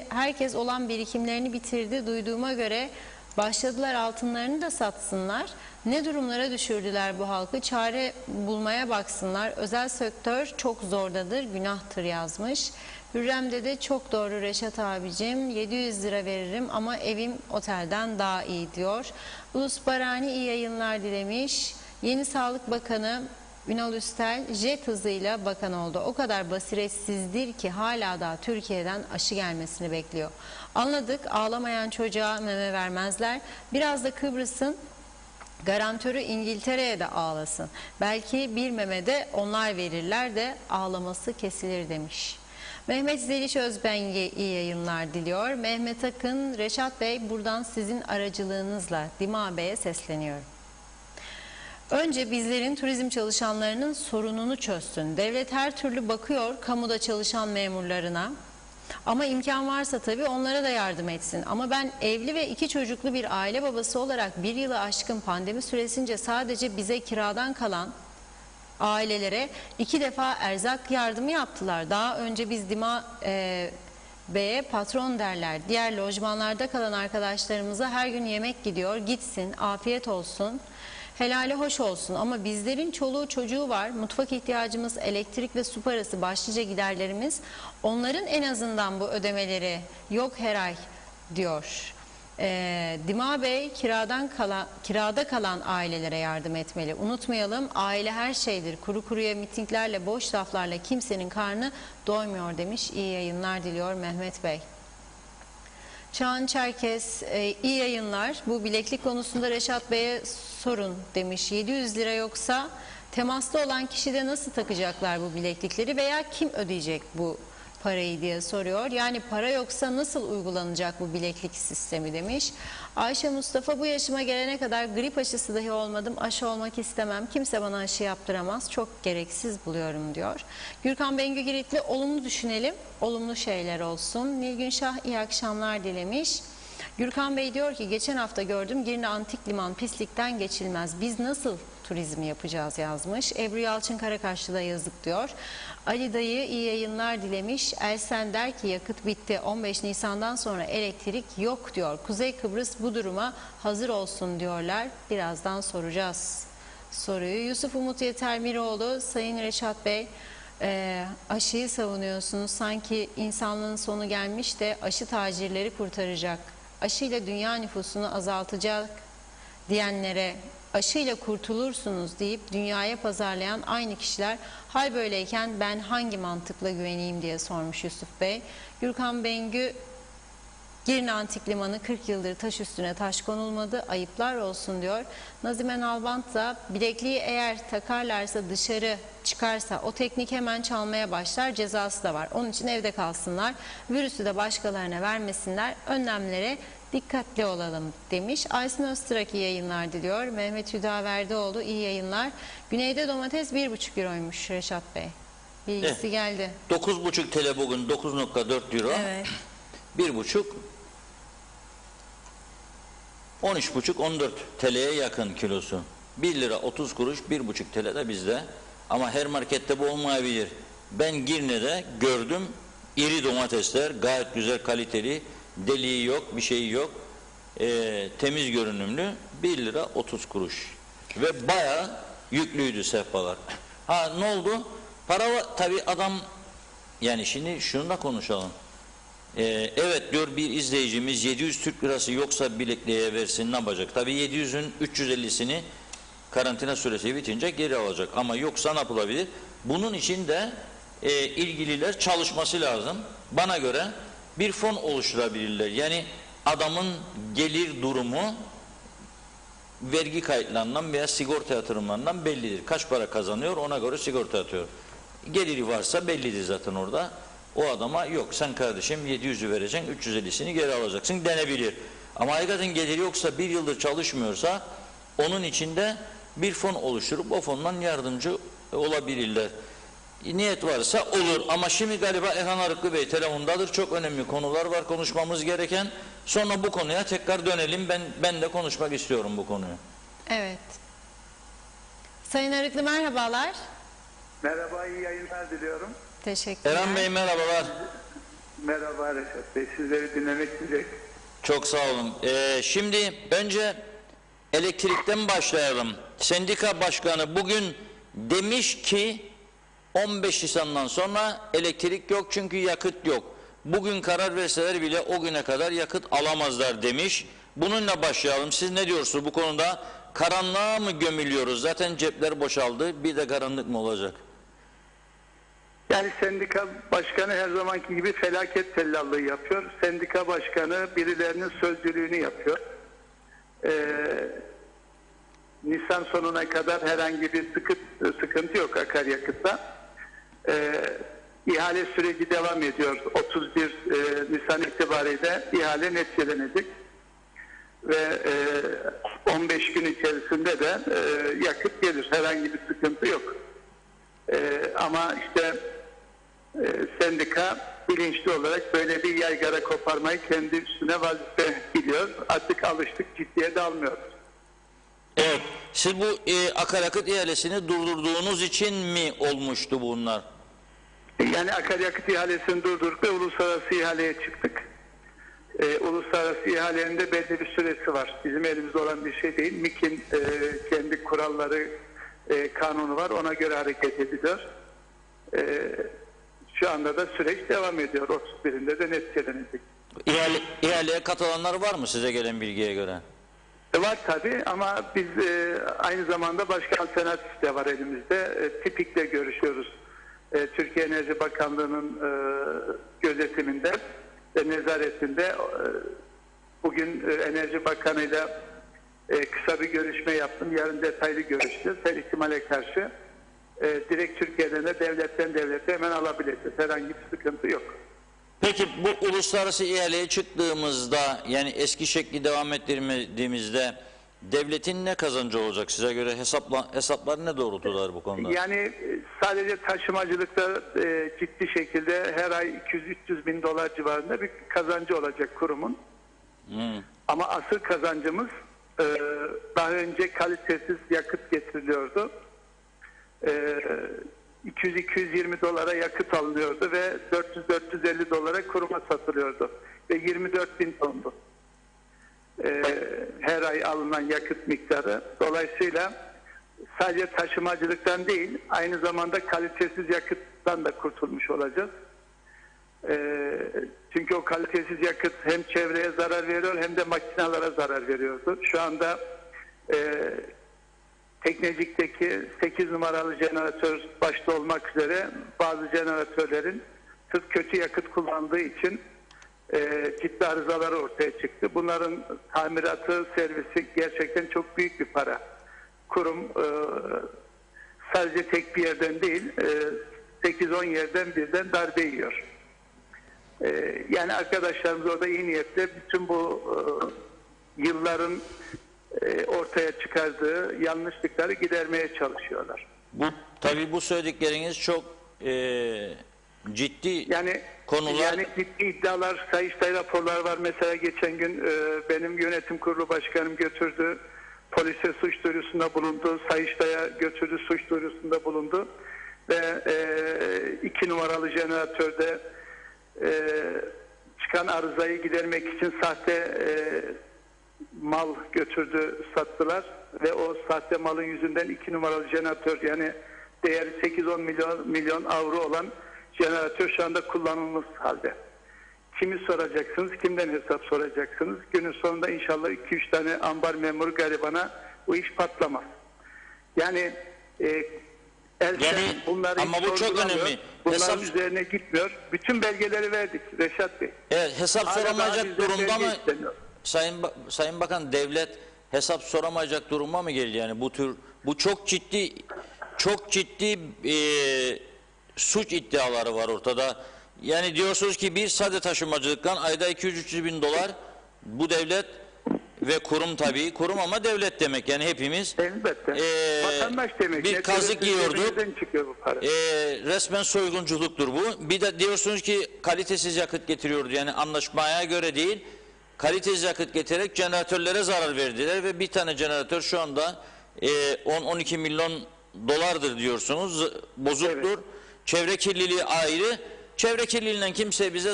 Herkes olan birikimlerini bitirdi. Duyduğuma göre başladılar altınlarını da satsınlar. Ne durumlara düşürdüler bu halkı? Çare bulmaya baksınlar. Özel sektör çok zordadır, günahtır yazmış. Hürrem de çok doğru Reşat abicim. 700 lira veririm ama evim otelden daha iyi diyor. Ulus Barani iyi yayınlar dilemiş. Yeni Sağlık Bakanı Ünal Üstel jet hızıyla bakan oldu. O kadar basiretsizdir ki hala da Türkiye'den aşı gelmesini bekliyor. Anladık, ağlamayan çocuğa meme vermezler. Biraz da Kıbrıs'ın garantörü İngiltere'ye de ağlasın. Belki bir memede onlar verirler de ağlaması kesilir demiş. Mehmet Zeliş Özbengi iyi yayınlar diliyor. Mehmet Akın, Reşat Bey buradan sizin aracılığınızla Dima Bey'e sesleniyorum. Önce bizlerin turizm çalışanlarının sorununu çözsün. Devlet her türlü bakıyor kamuda çalışan memurlarına. Ama imkan varsa tabii onlara da yardım etsin. Ama ben evli ve 2 çocuklu bir aile babası olarak 1 yılı aşkın pandemi süresince sadece bize kiradan kalan ailelere 2 defa erzak yardımı yaptılar. Daha önce biz Dima Bey'e patron derler. Diğer lojmanlarda kalan arkadaşlarımıza her gün yemek gidiyor. Gitsin, afiyet olsun. Helali hoş olsun ama bizlerin çoluğu çocuğu var. Mutfak ihtiyacımız, elektrik ve su parası başlıca giderlerimiz. Onların en azından bu ödemeleri yok her ay diyor. Dima Bey kirada kalan ailelere yardım etmeli. Unutmayalım, aile her şeydir. Kuru kuruya mitinglerle, boş laflarla kimsenin karnı doymuyor demiş. İyi yayınlar diliyor Mehmet Bey. Çağan Çerkes iyi yayınlar. Bu bileklik konusunda Reşat Bey'e sorun demiş. 700 lira yoksa temasta olan kişide nasıl takacaklar bu bileklikleri veya kim ödeyecek bu parayı diye soruyor. Yani para yoksa nasıl uygulanacak bu bileklik sistemi demiş. Ayşe Mustafa, bu yaşıma gelene kadar grip aşısı dahi olmadım. Aşı olmak istemem. Kimse bana aşı yaptıramaz. Çok gereksiz buluyorum diyor. Gürkan Bengü Giritli, olumlu düşünelim. Olumlu şeyler olsun. Nilgün Şah iyi akşamlar dilemiş. Gürkan Bey diyor ki geçen hafta gördüm Girne Antik Liman pislikten geçilmez. Biz nasıl turizmi yapacağız yazmış. Ebru Yalçın Karakaşlı da yazık diyor. Ali Dayı iyi yayınlar dilemiş. Elsen der ki yakıt bitti. 15 Nisan'dan sonra elektrik yok diyor. Kuzey Kıbrıs bu duruma hazır olsun diyorlar. Birazdan soracağız soruyu. Yusuf Umut Yeter Miroğlu, Sayın Reşat Bey aşıyı savunuyorsunuz. Sanki insanlığın sonu gelmiş de aşı tacirleri kurtaracak. Aşıyla dünya nüfusunu azaltacak diyenlere aşıyla kurtulursunuz deyip dünyaya pazarlayan aynı kişiler hal böyleyken ben hangi mantıkla güveneyim diye sormuş Yusuf Bey. Gürkan Bengü, Girne Antik Limanı 40 yıldır taş üstüne taş konulmadı, ayıplar olsun diyor. Nazime Nalbant da bilekliği eğer takarlarsa dışarı çıkarsa o teknik hemen çalmaya başlar, cezası da var. Onun için evde kalsınlar, virüsü de başkalarına vermesinler, önlemlere dikkatli olalım demiş. Aysin Öztürk iyi yayınlar diliyor. Mehmet Hüdaverdoğlu iyi yayınlar. Güneyde domates 1,5 euroymuş Reşat Bey. Bilgisi geldi. 9,5 TL bugün 9,4 euro. Evet. 1,5 13,5 14 TL'ye yakın kilosu. 1 lira 30 kuruş 1,5 TL de bizde. Ama her markette bu olmayabilir. Ben Girne'de gördüm iri domatesler gayet güzel kaliteli, deliği yok bir şeyi yok, temiz görünümlü 1 lira 30 kuruş ve bayağı yüklüydü sehpalar. Ha ne oldu? Para var tabi adam, yani şimdi şunu da konuşalım. Evet diyor bir izleyicimiz 700 Türk lirası yoksa bilekliğe versin ne yapacak? Tabi 700'ün 350'sini karantina süresi bitince geri alacak ama yoksa ne yapılabilir? Bunun için de ilgililer çalışması lazım. Bana göre bir fon oluşturabilirler. Yani adamın gelir durumu vergi kayıtlarından veya sigorta yatırımlarından bellidir. Kaç para kazanıyor ona göre sigorta atıyor. Geliri varsa bellidir zaten orada. O adama yok sen kardeşim 700'ü vereceksin 350'sini geri alacaksın denebilir. Ama hakikaten geliri yoksa bir yıldır çalışmıyorsa onun içinde bir fon oluşturup o fondan yardımcı olabilirler. Niyet varsa olur ama şimdi galiba Erhan Arıklı Bey telefondadır. Çok önemli konular var konuşmamız gereken. Sonra bu konuya tekrar dönelim. Ben de konuşmak istiyorum bu konuyu. Evet. Sayın Arıklı merhabalar. Merhaba, iyi yayınlar diliyorum. Teşekkürler. Erhan Bey merhabalar. Merhaba Reşat Bey, sizleri dinlemek güzel. Çok sağ olun. Şimdi önce elektrikten başlayalım. Sendika başkanı bugün demiş ki 15 Nisan'dan sonra elektrik yok çünkü yakıt yok. Bugün karar verseler bile o güne kadar yakıt alamazlar demiş. Bununla başlayalım. Siz ne diyorsunuz bu konuda? Karanlığa mı gömülüyoruz? Zaten cepler boşaldı. Bir de karanlık mı olacak? Yani sendika başkanı her zamanki gibi felaket tellallığı yapıyor. Sendika başkanı birilerinin sözcülüğünü yapıyor. Nisan sonuna kadar herhangi bir sıkıntı yok akaryakıtta. İhale süreci devam ediyor. 31 Nisan itibariyle ihale neticelenecek. Ve 15 gün içerisinde de yakıt gelir. Herhangi bir sıkıntı yok. Ama işte sendika bilinçli olarak böyle bir yaygara koparmayı kendi üstüne vazife biliyor. Artık alıştık, ciddiye de almıyoruz. Evet. Siz bu akaryakıt ihalesini durdurduğunuz için mi olmuştu bunlar? Yani akaryakıt ihalesini durdurduk ve uluslararası ihaleye çıktık. Uluslararası ihalenin de belli bir süresi var. Bizim elimizde olan bir şey değil. MİK'in kendi kuralları, kanunu var. Ona göre hareket ediliyor. Şu anda da süreç devam ediyor. 31'inde de neticelenecek. İhaleye katılanlar var mı size gelen bilgiye göre? Var tabii ama biz aynı zamanda başka alternatif de var elimizde. TİPİK'le görüşüyoruz. Türkiye Enerji Bakanlığı'nın gözetiminde ve nezaretinde bugün Enerji Bakanı'yla kısa bir görüşme yaptım. Yarın detaylı görüşeceğiz. Her ihtimale karşı direkt Türkiye'den de devletten devlete hemen alabileceğiz. Herhangi bir sıkıntı yok. Peki bu uluslararası ihaleye çıktığımızda yani eski şekli devam ettirdiğimizde devletin ne kazancı olacak size göre hesaplar ne doğrultular bu konuda? Yani sadece taşımacılıkta ciddi şekilde her ay 200-300 bin dolar civarında bir kazancı olacak kurumun. Ama asıl kazancımız daha önce kalitesiz yakıt getiriliyordu. 200-220 dolara yakıt alınıyordu ve 400-450 dolara kuruma satılıyordu. Ve 24 bin tondu. Her ay alınan yakıt miktarı. Dolayısıyla sadece taşımacılıktan değil, aynı zamanda kalitesiz yakıttan da kurtulmuş olacağız. Çünkü o kalitesiz yakıt hem çevreye zarar veriyor hem de makinalara zarar veriyordu. Şu anda Teknecik'teki 8 numaralı jeneratör başta olmak üzere bazı jeneratörlerin sırf kötü yakıt kullandığı için ciddi arızalar ortaya çıktı. Bunların tamiratı, servisi gerçekten çok büyük bir para. Kurum sadece tek bir yerden değil, 8-10 yerden birden darbe yiyor. Yani arkadaşlarımız orada iyi niyetle bütün bu yılların ortaya çıkardığı yanlışlıkları gidermeye çalışıyorlar. Tabii bu söyledikleriniz çok ciddi konular. Yani ciddi iddialar, Sayıştay raporlar var. Mesela geçen gün benim yönetim kurulu başkanım götürdü. Polise suç duyurusunda bulundu. Sayıştay'a götürdü, suç duyurusunda bulundu. Ve 2 numaralı jeneratörde çıkan arızayı gidermek için sahte mal götürdü, sattılar ve o sahte malın yüzünden 2 numaralı jeneratör, yani değeri 8-10 milyon avro olan jeneratör şu anda kullanılmış halde. Kimi soracaksınız, kimden hesap soracaksınız? Günün sonunda inşallah 2-3 tane ambar memuru garibana bu iş patlamaz. Yani bunları ama bu çok önemli. Bunların üzerine gitmiyor. Bütün belgeleri verdik Reşat Bey. Evet, hesap soramayacak durumda mı? Sayın Bakan, devlet hesap soramayacak duruma mı geldi? Yani bu çok ciddi suç iddiaları var ortada. Yani diyorsunuz ki bir sade taşımacılıktan ayda 200-300 bin dolar bu devlet ve kurum, tabii kurum ama devlet demek, yani hepimiz elbette vatandaş demek, bir kazık yiyorduk. Para. Resmen soygunculuktur bu. Bir de diyorsunuz ki kalitesiz yakıt getiriyordu, yani anlaşmaya göre değil, kalitesiz yakıt getirerek jeneratörlere zarar verdiler ve bir tane jeneratör şu anda 10-12 milyon dolardır diyorsunuz, bozuktur. Evet. Çevre kirliliği ayrı. Çevre kirliliğinden kimse bize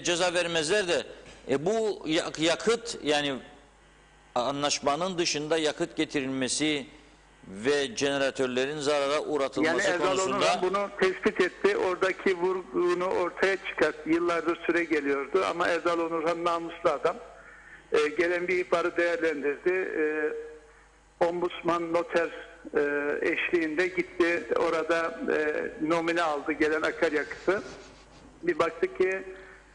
ceza vermezler de bu yakıt, yani anlaşmanın dışında yakıt getirilmesi ve jeneratörlerin zarara uğratılması konusunda... Yani bunu tespit etti. Oradaki vurgunu ortaya çıkarttı. Yıllardır süre geliyordu ama Erdal Onurhan namuslu adam. Gelen bir ihbarı değerlendirdi. Ombudsman, noter eşliğinde gitti. Orada nomine aldı gelen akaryakıtı. Bir baktı ki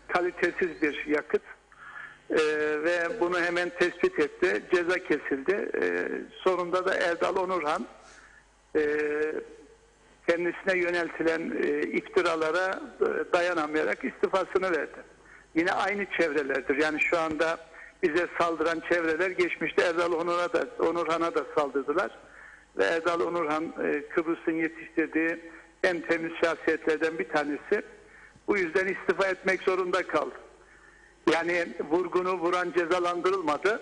kalitesiz bir yakıt. Ve bunu hemen tespit etti. Ceza kesildi. Sonunda da Erdal Onurhan kendisine yöneltilen iftiralara dayanamayarak istifasını verdi. Yine aynı çevrelerdir. Yani şu anda bize saldıran çevreler geçmişte Erdal Onurhan'a da saldırdılar. Ve Erdal Onurhan Kıbrıs'ın yetiştirdiği en temiz şahsiyetlerden bir tanesi. Bu yüzden istifa etmek zorunda kaldı. Yani vurgunu vuran cezalandırılmadı.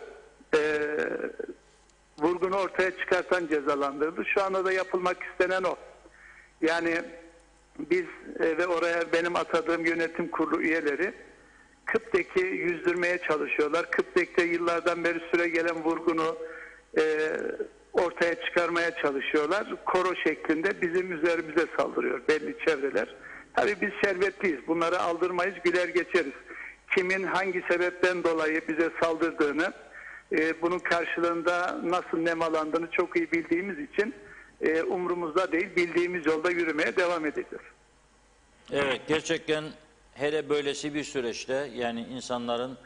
Vurgunu ortaya çıkartan cezalandırıldı. Şu anda da yapılmak istenen o. Yani biz ve oraya benim atadığım yönetim kurulu üyeleri Kıptek'i yüzdürmeye çalışıyorlar. Kıptek'te yıllardan beri süre gelen vurgunu ortaya çıkarmaya çalışıyorlar. Koro şeklinde bizim üzerimize saldırıyor belli çevreler. Tabii biz şerbetliyiz. Bunları aldırmayız, güler geçeriz. Kimin hangi sebepten dolayı bize saldırdığını, bunun karşılığında nasıl nemalandığını çok iyi bildiğimiz için umurumuzda değil, bildiğimiz yolda yürümeye devam edeceğiz. Evet, gerçekten hele böylesi bir süreçte, yani insanların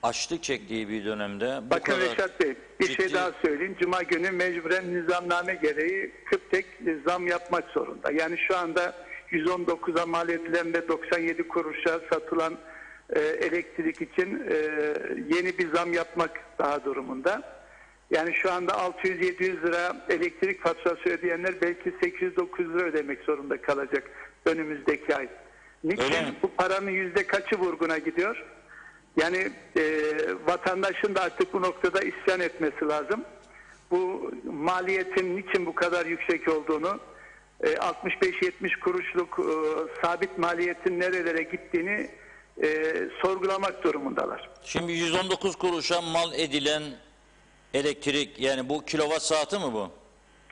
açlık çektiği bir dönemde... Bakın Reşat Bey, bir şey daha söyleyeyim. Cuma günü mecburen nizamname gereği Kıptek zam yapmak zorunda. Yani şu anda 119'a mal edilen ve 97 kuruşa satılan elektrik için yeni bir zam yapmak daha durumunda. Yani şu anda 600-700 lira elektrik faturası ödeyenler belki 800-900 lira ödemek zorunda kalacak önümüzdeki ay. Niçin? Bu paranın yüzde kaçı vurguna gidiyor? Yani vatandaşın da artık bu noktada isyan etmesi lazım. Bu maliyetin niçin bu kadar yüksek olduğunu, 65-70 kuruşluk sabit maliyetin nerelere gittiğini sorgulamak durumundalar. Şimdi 119 kuruşa mal edilen elektrik, yani bu kilowatt saati mi bu?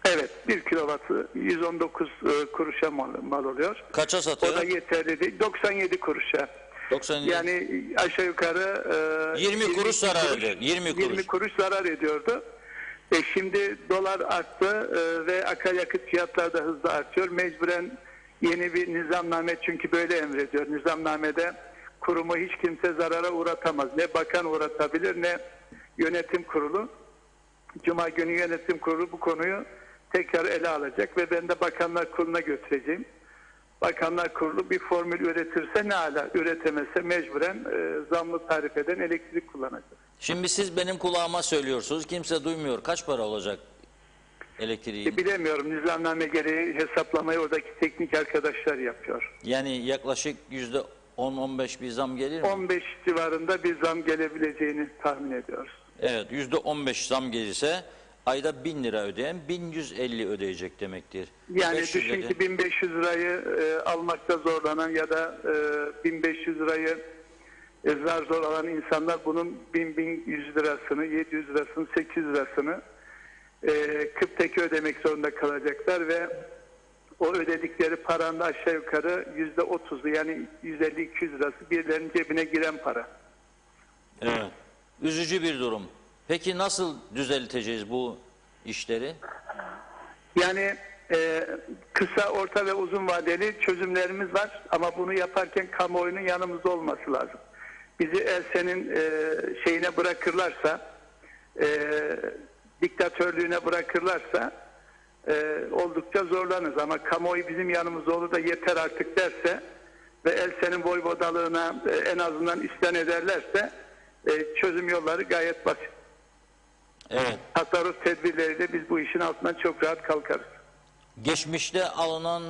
Evet, 1 kilovatı 119 kuruşa mal oluyor. Kaça satıyor? O da yeterli değil. 97 kuruşa. 97. Yani aşağı yukarı 20 kuruş zarar ediyor. 20 kuruş zarar ediyordu. Şimdi dolar arttı ve akaryakıt fiyatları da hızlı artıyor. Mecburen yeni bir nizamname, çünkü böyle emrediyor. Nizamnamede kurumu hiç kimse zarara uğratamaz. Ne bakan uğratabilir ne yönetim kurulu. Cuma günü yönetim kurulu bu konuyu tekrar ele alacak ve ben de Bakanlar Kurulu'na götüreceğim. Bakanlar Kurulu bir formül üretirse ne ala, üretemezse mecburen zamlı tarif eden elektrik kullanacak. Şimdi siz benim kulağıma söylüyorsunuz. Kimse duymuyor. Kaç para olacak elektriğin? Bilemiyorum. Nizamname gereği hesaplamayı oradaki teknik arkadaşlar yapıyor. Yani yaklaşık %10-15 bir zam gelir mi? 15 civarında bir zam gelebileceğini tahmin ediyoruz. Evet, %15 zam gelirse ayda 1000 lira ödeyen 1150 ödeyecek demektir. Yani 500 düşün öde- ki 1500 lirayı almakta zorlanan ya da 1500 lirayı zar zor alan insanlar bunun 1100 lirasını, 700 lirasını, 800 lirasını Kıptek'e ödemek zorunda kalacaklar ve o ödedikleri paranın aşağı yukarı %30'u, yani 150-200 lirası birilerinin cebine giren para. Evet. Üzücü bir durum. Peki nasıl düzelteceğiz bu işleri? Yani kısa, orta ve uzun vadeli çözümlerimiz var ama bunu yaparken kamuoyunun yanımızda olması lazım. Bizi Elsen'in şeyine bırakırlarsa, diktatörlüğüne bırakırlarsa oldukça zorlanırız. Ama kamuoyu bizim yanımızda olur da yeter artık derse ve Elsen'in voyvodalığına en azından isyan ederlerse çözüm yolları gayet basit. Evet. Tasarruf tedbirleriyle biz bu işin altından çok rahat kalkarız. Geçmişte alınan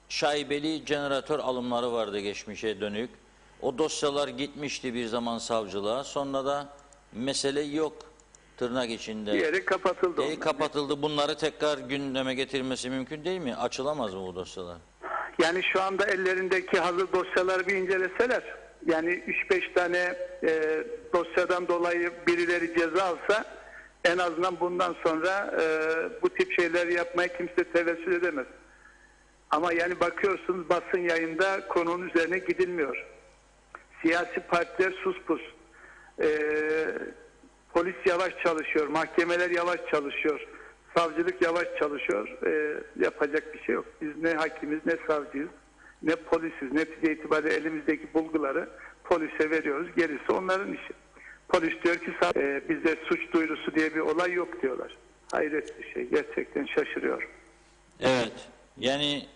şaibeli jeneratör alımları vardı geçmişe dönük. O dosyalar gitmişti bir zaman savcılığa. Sonra da mesele yok tırnak içinde. Diğeri kapatıldı. Diğeri kapatıldı. Bunları tekrar gündeme getirmesi mümkün değil mi? Açılamaz mı bu dosyalar? Yani şu anda ellerindeki hazır dosyaları bir inceleseler, yani 3-5 tane dosyadan dolayı birileri ceza alsa en azından bundan sonra bu tip şeyleri yapmaya kimse tevessül edemez. Ama yani bakıyorsunuz basın yayında konunun üzerine gidilmiyor. Siyasi partiler sus pus. Polis yavaş çalışıyor, mahkemeler yavaş çalışıyor, savcılık yavaş çalışıyor. Yapacak bir şey yok. Biz ne hakimiz, ne savcıyız, ne polisiz. Netice itibariyle elimizdeki bulguları polise veriyoruz. Gerisi onların işi. Polis diyor ki bizde suç duyurusu diye bir olay yok diyorlar. Hayret bir şey. Gerçekten şaşırıyor. Evet. Yani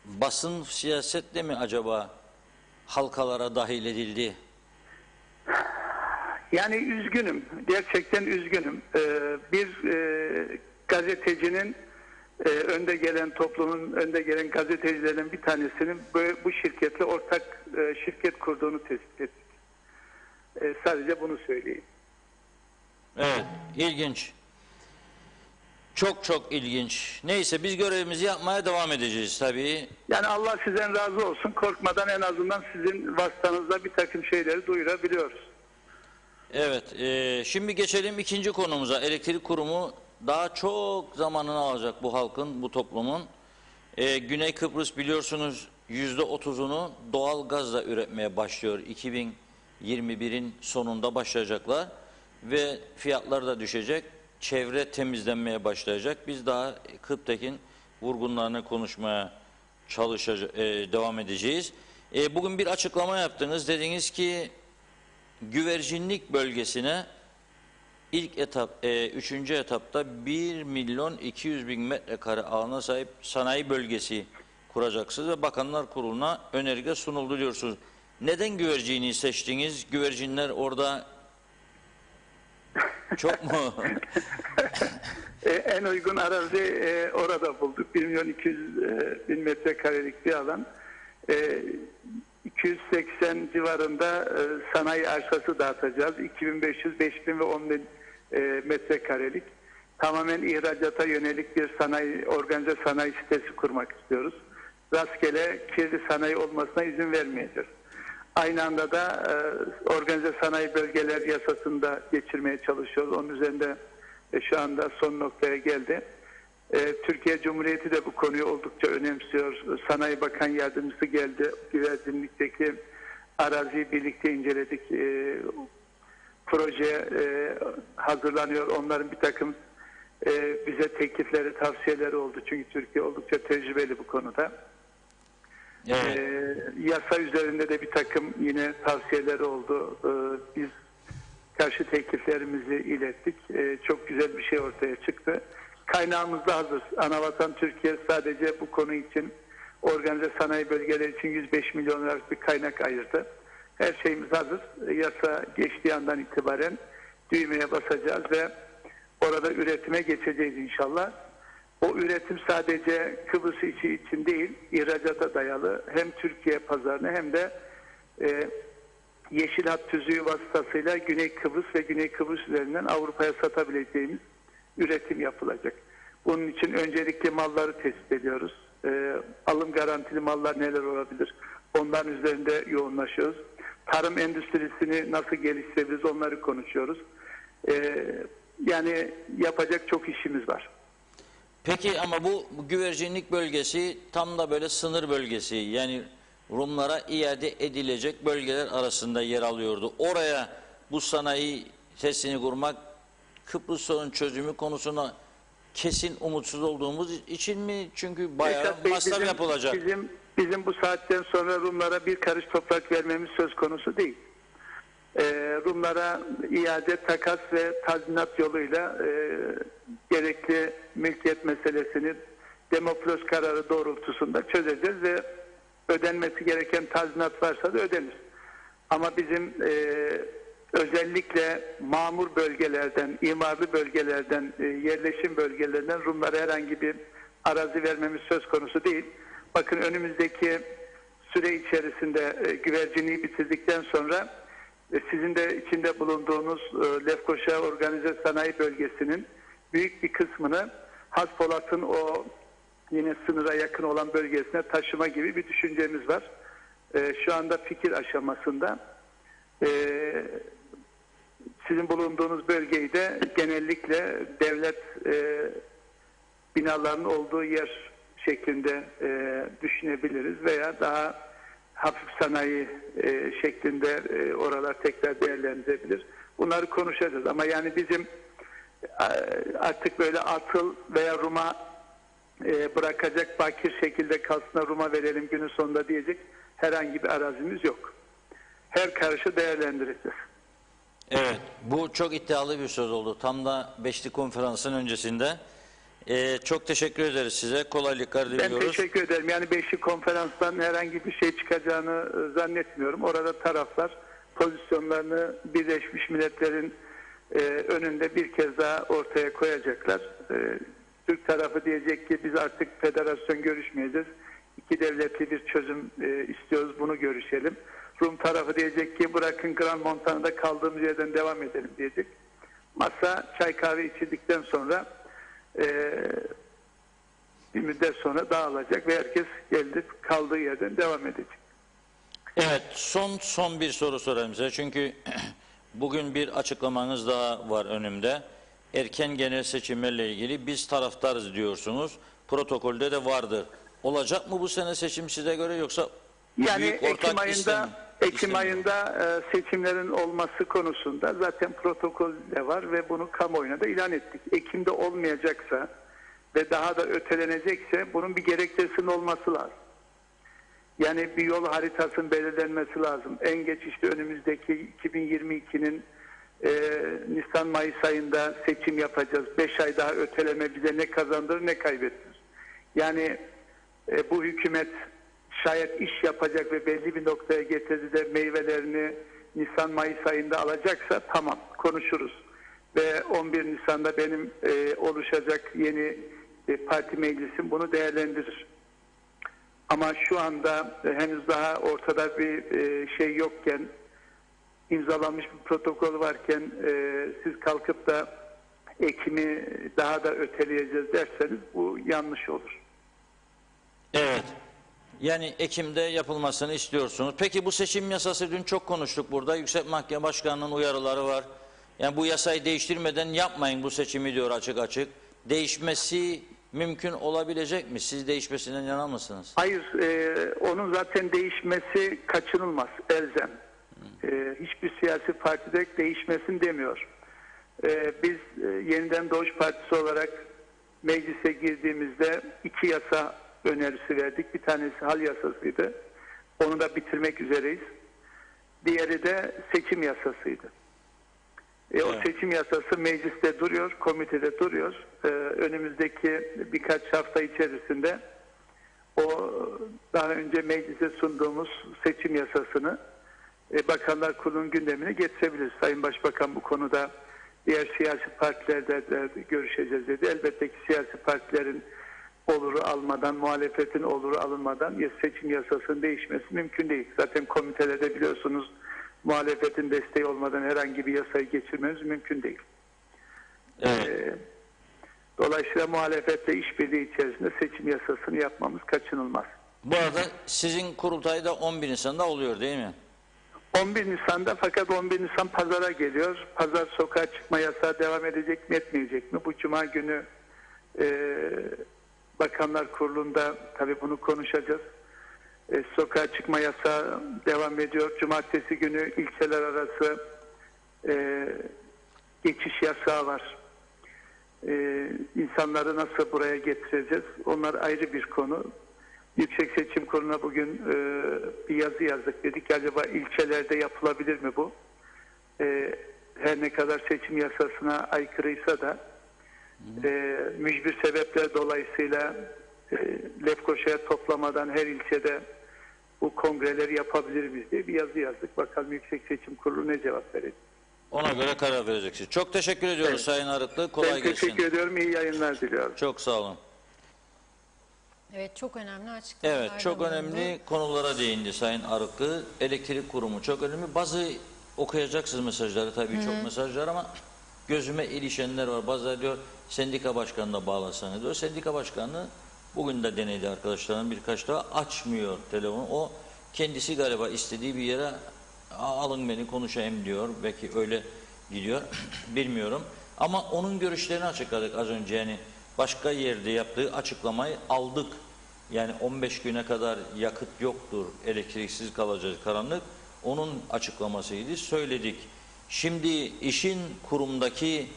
basın siyasetle mi acaba halkalara dahil edildi? Yani üzgünüm. Gerçekten üzgünüm. Bir gazetecinin önde gelen, toplumun önde gelen gazetecilerin bir tanesinin bu şirketle ortak şirket kurduğunu tespit ettik. Sadece bunu söyleyeyim. Evet. İlginç. Çok çok ilginç. Neyse biz görevimizi yapmaya devam edeceğiz tabii. Yani Allah sizden razı olsun. Korkmadan en azından sizin vasıtanızda bir takım şeyleri duyurabiliyoruz. Evet. Şimdi geçelim ikinci konumuza. Elektrik kurumu daha çok zamanını alacak bu halkın, bu toplumun. Güney Kıbrıs biliyorsunuz %30'unu doğal gazla üretmeye başlıyor. 2021'in sonunda başlayacaklar ve fiyatlar da düşecek. Çevre temizlenmeye başlayacak. Biz daha Kıptek'in vurgunlarını konuşmaya devam edeceğiz. Bugün bir açıklama yaptınız. Dediniz ki güvercinlik bölgesine ilk etap, 3. etapta 1.200.000 metrekare alana sahip sanayi bölgesi kuracaksınız ve Bakanlar Kurulu'na önerge sunuldu diyorsunuz. Neden güvercini seçtiniz? Güvercinler orada çok mu? En uygun arazi orada bulduk. 1.200.000 metrekarelik bir alan. 280 civarında sanayi arsası dağıtacağız. 2500, 5000 ve 10.000 metrekarelik. Tamamen ihracata yönelik bir organize sanayi sitesi kurmak istiyoruz. Rastgele kirli sanayi olmasına izin vermeyeceğiz. Aynı anda da organize sanayi bölgeler yasasında geçirmeye çalışıyoruz. Onun üzerinde şu anda son noktaya geldi. Türkiye Cumhuriyeti de bu konuyu oldukça önemsiyor. Sanayi Bakan Yardımcısı geldi. Güvercinlikteki araziyi birlikte inceledik. proje hazırlanıyor. Onların bir takım bize teklifleri, tavsiyeleri oldu. Çünkü Türkiye oldukça tecrübeli bu konuda. Evet. Yasa üzerinde de bir takım yine tavsiyeleri oldu. Biz karşı tekliflerimizi ilettik. Çok güzel bir şey ortaya çıktı. Kaynağımız da hazır. Anavatan Türkiye sadece bu konu için organize sanayi bölgeleri için 105 milyon liralık bir kaynak ayırdı. Her şeyimiz hazır. Yasa geçtiği andan itibaren düğmeye basacağız ve orada üretime geçeceğiz inşallah. O üretim sadece Kıbrıs için değil, ihracata dayalı. Hem Türkiye pazarına hem de Yeşil Hat tüzüğü vasıtasıyla Güney Kıbrıs ve Güney Kıbrıs üzerinden Avrupa'ya satabileceğimiz üretim yapılacak. Bunun için öncelikli malları tespit ediyoruz. Alım garantili mallar neler olabilir? Onların üzerinde yoğunlaşıyoruz. Tarım endüstrisini nasıl geliştirebiliriz onları konuşuyoruz. Yani yapacak çok işimiz var. Peki ama bu güvercinlik bölgesi tam da böyle sınır bölgesi, yani Rumlara iade edilecek bölgeler arasında yer alıyordu. Oraya bu sanayi tesisini kurmak Kıbrıs sorun çözümü konusuna kesin umutsuz olduğumuz için mi? Çünkü bayağı Esat Bey, masraf yapılacak. Bizim bu saatten sonra Rumlara bir karış toprak vermemiz söz konusu değil. Rumlara iade, takas ve tazminat yoluyla gerekli mülkiyet meselesini Demoplos kararı doğrultusunda çözeceğiz ve ödenmesi gereken tazminat varsa da ödenir. Ama bizim özellikle mamur bölgelerden, imarlı bölgelerden, yerleşim bölgelerinden Rumlara herhangi bir arazi vermemiz söz konusu değil. Bakın önümüzdeki süre içerisinde güvercinliği bitirdikten sonra sizin de içinde bulunduğunuz Lefkoşa Organize Sanayi Bölgesi'nin büyük bir kısmını Haspolat'ın o yine sınıra yakın olan bölgesine taşıma gibi bir düşüncemiz var. Şu anda fikir aşamasında. Sizin bulunduğunuz bölgeyi de genellikle devlet binalarının olduğu yer şeklinde düşünebiliriz veya daha hafif sanayi şeklinde oralar tekrar değerlendirilebilir. Bunları konuşacağız ama yani bizim artık böyle atıl veya Rum'a bırakacak bakir şekilde kalsın Rum'a verelim günün sonunda diyecek herhangi bir arazimiz yok. Her karışı değerlendireceğiz. Evet, bu çok iddialı bir söz oldu. Tam da Beşli Konferansı'nın öncesinde. Çok teşekkür ederiz size. Kolaylıklar diliyoruz. Ben teşekkür ederim. Yani Beşli Konferans'tan herhangi bir şey çıkacağını zannetmiyorum. Orada taraflar pozisyonlarını Birleşmiş Milletler'in önünde bir kez daha ortaya koyacaklar. Türk tarafı diyecek ki biz artık federasyon görüşmeyeceğiz. İki devletli bir çözüm istiyoruz, bunu görüşelim. Rum tarafı diyecek ki bırakın Grand Montana'da kaldığımız yerden devam edelim diyecek. Masa çay kahve içildikten sonra bir müddet sonra dağılacak ve herkes geldi kaldığı yerden devam edecek. Evet, son bir soru sorayım size. Çünkü bugün bir açıklamanız daha var önümde. Erken genel seçimlerle ilgili biz taraftarız diyorsunuz. Protokolde de vardır. Olacak mı bu sene seçim size göre, yoksa yani büyük ortak Ekim ayında seçimlerin olması konusunda zaten protokol de var ve bunu kamuoyuna da ilan ettik. Ekim'de olmayacaksa ve daha da ötelenecekse bunun bir gerekçesinin olması lazım. Yani bir yol haritasının belirlenmesi lazım. En geç işte önümüzdeki 2022'nin Nisan-Mayıs ayında seçim yapacağız. 5 ay daha öteleme bize ne kazandırır ne kaybettirir. Yani bu hükümet şayet iş yapacak ve belli bir noktaya getirdi de meyvelerini Nisan-Mayıs ayında alacaksa tamam konuşuruz. Ve 11 Nisan'da benim oluşacak yeni parti meclisim bunu değerlendirir. Ama şu anda henüz daha ortada bir şey yokken, imzalanmış bir protokol varken siz kalkıp da Ekim'i daha da öteleyeceğiz derseniz bu yanlış olur. Evet. Yani Ekim'de yapılmasını istiyorsunuz. Peki bu seçim yasası, dün çok konuştuk burada. Yüksek Mahkeme Başkanı'nın uyarıları var. Yani bu yasayı değiştirmeden yapmayın bu seçimi diyor açık açık. Değişmesi mümkün olabilecek mi? Siz değişmesinden yana mısınız? Hayır, onun zaten değişmesi kaçınılmaz, elzem. hiçbir siyasi partide değişmesin demiyor. Biz Yeniden Doğuş Partisi olarak meclise girdiğimizde 2 yasa önerisi verdik. Bir tanesi hal yasasıydı. Onu da bitirmek üzereyiz. Diğeri de seçim yasasıydı. O seçim yasası mecliste duruyor, komitede duruyor. Önümüzdeki birkaç hafta içerisinde o daha önce meclise sunduğumuz seçim yasasını Bakanlar Kurulu'nun gündemine getirebiliriz. Sayın Başbakan bu konuda diğer siyasi partilerle de görüşeceğiz dedi. Elbette ki siyasi partilerin oluru almadan, muhalefetin oluru alınmadan seçim yasasının değişmesi mümkün değil. Zaten komitelerde biliyorsunuz muhalefetin desteği olmadan herhangi bir yasayı geçirmemiz mümkün değil. Evet. Dolayısıyla muhalefetle işbirliği içerisinde seçim yasasını yapmamız kaçınılmaz. Bu arada sizin kurultayda 11 Nisan'da oluyor değil mi? 11 Nisan'da, fakat 11 Nisan pazara geliyor. Pazar sokağa çıkma yasağı devam edecek mi etmeyecek mi? Bu cuma günü Bakanlar Kurulu'nda tabii bunu konuşacağız. Sokağa çıkma yasağı devam ediyor. Cumartesi günü ilçeler arası geçiş yasağı var. İnsanları nasıl buraya getireceğiz? Onlar ayrı bir konu. Yüksek Seçim Kurulu'na bugün bir yazı yazdık. Dedik acaba ilçelerde yapılabilir mi bu? Her ne kadar seçim yasasına aykırıysa da mücbir sebepler dolayısıyla Lefkoşa'ya toplamadan her ilçede bu kongreleri yapabilir miyiz diye bir yazı yazdık. Bakalım Yüksek Seçim Kurulu ne cevap verecek? Ona göre karar vereceksiniz. Çok teşekkür ediyoruz Evet. Sayın Arıklı. Kolay Ben gelsin. teşekkür ediyorum. İyi yayınlar diliyorum. Çok sağ olun. Evet, çok önemli açıklamalar. Evet, çok önemli konulara değindi Sayın Arıklı. Elektrik kurumu çok önemli. Bazı okuyacaksınız mesajları, tabii çok mesajlar, ama gözüme ilişenler var. Bazıları diyor sendika başkanına bağlasana diyor. Sendika başkanı bugün de denedi arkadaşlarım birkaç daha, açmıyor telefonu. O kendisi galiba istediği bir yere alın beni konuşayım diyor. Belki öyle gidiyor. Bilmiyorum. Ama onun görüşlerini açıkladık az önce. Yani başka yerde yaptığı açıklamayı aldık. Yani 15 güne kadar yakıt yoktur, elektriksiz kalacağız, karanlık. Onun açıklamasıydı, söyledik. Şimdi işin kurumdaki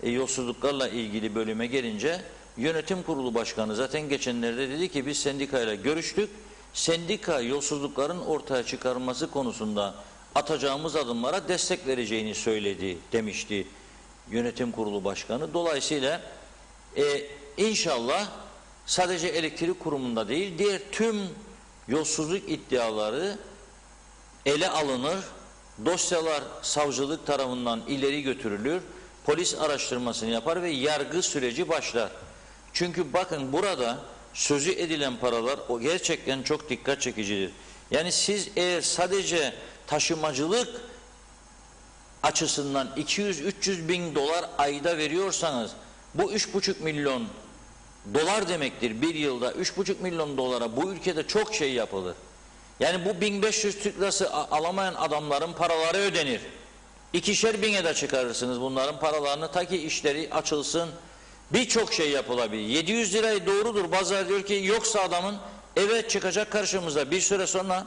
yolsuzluklarla ilgili bölüme gelince, yönetim kurulu başkanı zaten geçenlerde dedi ki biz sendikayla görüştük. Sendika yolsuzlukların ortaya çıkarılması konusunda atacağımız adımlara destek vereceğini söyledi demişti yönetim kurulu başkanı. Dolayısıyla inşallah sadece elektrik kurumunda değil, diğer tüm yolsuzluk iddiaları ele alınır, dosyalar savcılık tarafından ileri götürülür, polis araştırmasını yapar ve yargı süreci başlar. Çünkü bakın burada sözü edilen paralar o gerçekten çok dikkat çekicidir. Yani siz eğer sadece taşımacılık açısından 200-300 bin dolar ayda veriyorsanız, bu 3,5 milyon dolar demektir bir yılda. 3,5 milyon dolara bu ülkede çok şey yapılır. Yani bu 1500 Türk lirası alamayan adamların paraları ödenir. 2'şer bine de çıkarırsınız bunların paralarını, ta ki işleri açılsın. Birçok şey yapılabilir. 700 lirayı doğrudur. Bazıları diyor ki yoksa adamın, evet çıkacak karşımıza bir süre sonra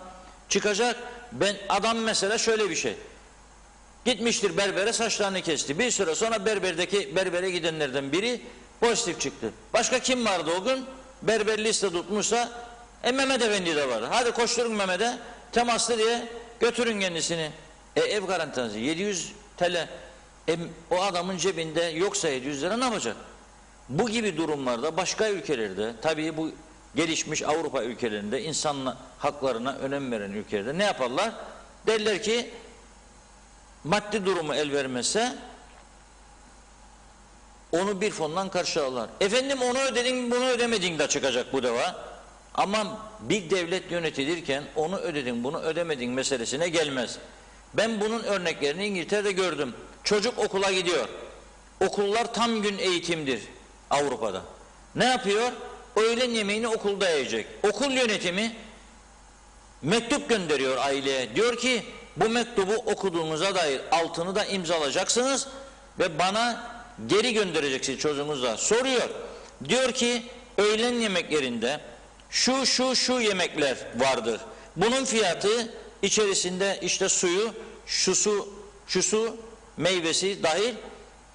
çıkacak. Adam mesela şöyle bir şey. Gitmiştir berbere, saçlarını kesti. Bir süre sonra berbere gidenlerden biri pozitif çıktı. Başka kim vardı o gün? Berber liste tutmuşsa Mehmet Efendi de var. Hadi koşturun Mehmet'e, temaslı diye götürün kendisini. Ev garantisi 700 TL. O adamın cebinde yoksa 700 lira ne yapacak? Bu gibi durumlarda başka ülkelerde, tabii bu gelişmiş Avrupa ülkelerinde, insan haklarına önem veren ülkelerde ne yaparlar? Derler ki maddi durumu el vermezse onu bir fondan karşılarlar. Efendim onu ödedin, bunu ödemedin de çıkacak bu deva. Ama bir devlet yönetilirken onu ödedin, bunu ödemedin meselesine gelmez. Ben bunun örneklerini İngiltere'de gördüm. Çocuk okula gidiyor. Okullar tam gün eğitimdir Avrupa'da. Ne yapıyor? Öğlen yemeğini okulda yiyecek. Okul yönetimi mektup gönderiyor aileye. Diyor ki bu mektubu okuduğunuza dair altını da imzalayacaksınız ve bana geri göndereceksiniz çocuğunuzla. Soruyor. Diyor ki öğlen yemeklerinde şu yemekler vardır. Bunun fiyatı içerisinde işte suyu şusu meyvesi dahil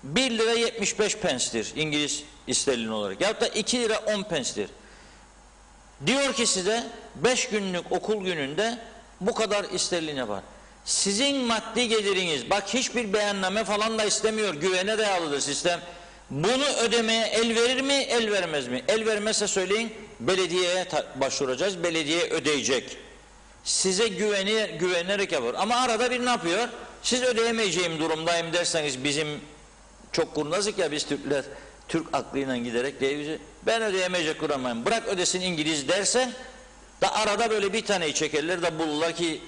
1 lira 75 penstir İngiliz sterlin olarak. Ya da 2 lira 10 penstir. Diyor ki size 5 günlük okul gününde bu kadar sterlin yapar. Sizin maddi geliriniz, bak hiçbir beyanname falan da istemiyor, güvene dayalıdır sistem. Bunu ödemeye el verir mi, el vermez mi? El vermezse söyleyin, belediyeye başvuracağız, belediye ödeyecek. Size güvenerek yapar. Ama arada bir ne yapıyor? Siz ödeyemeyeceğim durumdayım derseniz, bizim çok kurnazık ya biz Türkler, Türk aklıyla giderek diye ben ödeyemeyecek kuramayım. Bırak ödesin İngiliz dersen da arada böyle bir taneyi çekerler de bulurlar ki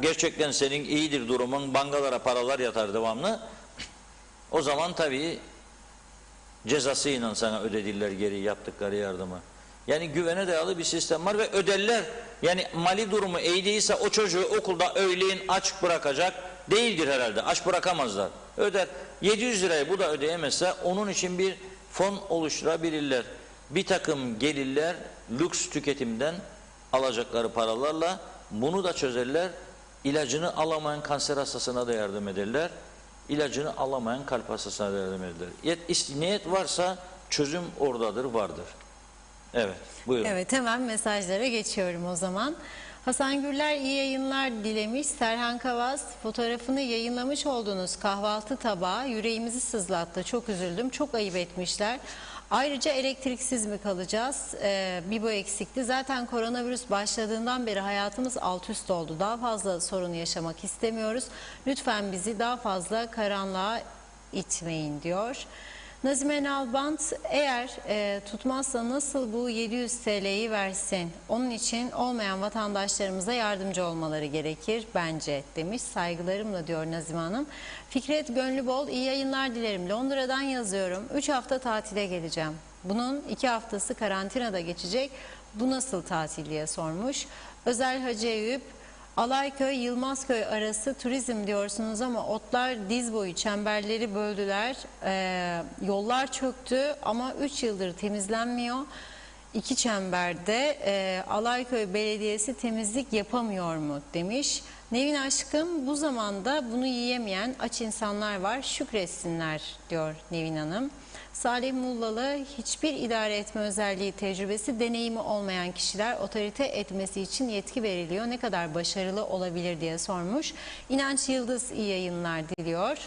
gerçekten senin iyidir durumun, bankalara paralar yatar devamlı. O zaman tabii cezasıyla sana ödedirler geri yaptıkları yardımı. Yani güvene dayalı bir sistem var ve öderler. Yani mali durumu iyi değilse o çocuğu okulda öğleyin aç bırakacak değildir herhalde. Aç bırakamazlar. Öder. 700 lirayı bu da ödeyemezse onun için bir fon oluşturabilirler. Bir takım gelirler lüks tüketimden alacakları paralarla bunu da çözerler. İlacını alamayan kanser hastasına da yardım ederler. İlacını alamayan kalp hastasına da yardım ederler. Niyet varsa çözüm oradadır, vardır. Evet, buyurun. Evet, hemen mesajlara geçiyorum o zaman. Hasan Gürler iyi yayınlar dilemiş. Serhan Kavaz, fotoğrafını yayınlamış olduğunuz kahvaltı tabağı yüreğimizi sızlattı. Çok üzüldüm, çok ayıp etmişler. Ayrıca elektriksiz mi kalacağız? Bir bu eksikti. Zaten koronavirüs başladığından beri hayatımız alt üst oldu. Daha fazla sorun yaşamak istemiyoruz. Lütfen bizi daha fazla karanlığa itmeyin diyor. Nazime Nalbant eğer tutmazsa nasıl bu 700 TL'yi versin? Onun için olmayan vatandaşlarımıza yardımcı olmaları gerekir bence demiş. Saygılarımla diyor Nazime Hanım. Fikret Gönlübol iyi yayınlar dilerim. Londra'dan yazıyorum. 3 hafta tatile geleceğim. Bunun 2 haftası karantinada geçecek. Bu nasıl tatil diye sormuş. Özel Hacı Eyüp Alayköy Yılmazköy arası turizm diyorsunuz ama otlar diz boyu çemberleri böldüler. Yollar çöktü ama 3 yıldır temizlenmiyor. 2 çemberde Alayköy Belediyesi temizlik yapamıyor mu demiş. Nevin aşkım bu zamanda bunu yiyemeyen aç insanlar var, şükretsinler diyor Nevin Hanım. Salih Mullalı hiçbir idare etme özelliği, tecrübesi, deneyimi olmayan kişiler otorite etmesi için yetki veriliyor. Ne kadar başarılı olabilir diye sormuş. İnanç Yıldız iyi yayınlar diliyor.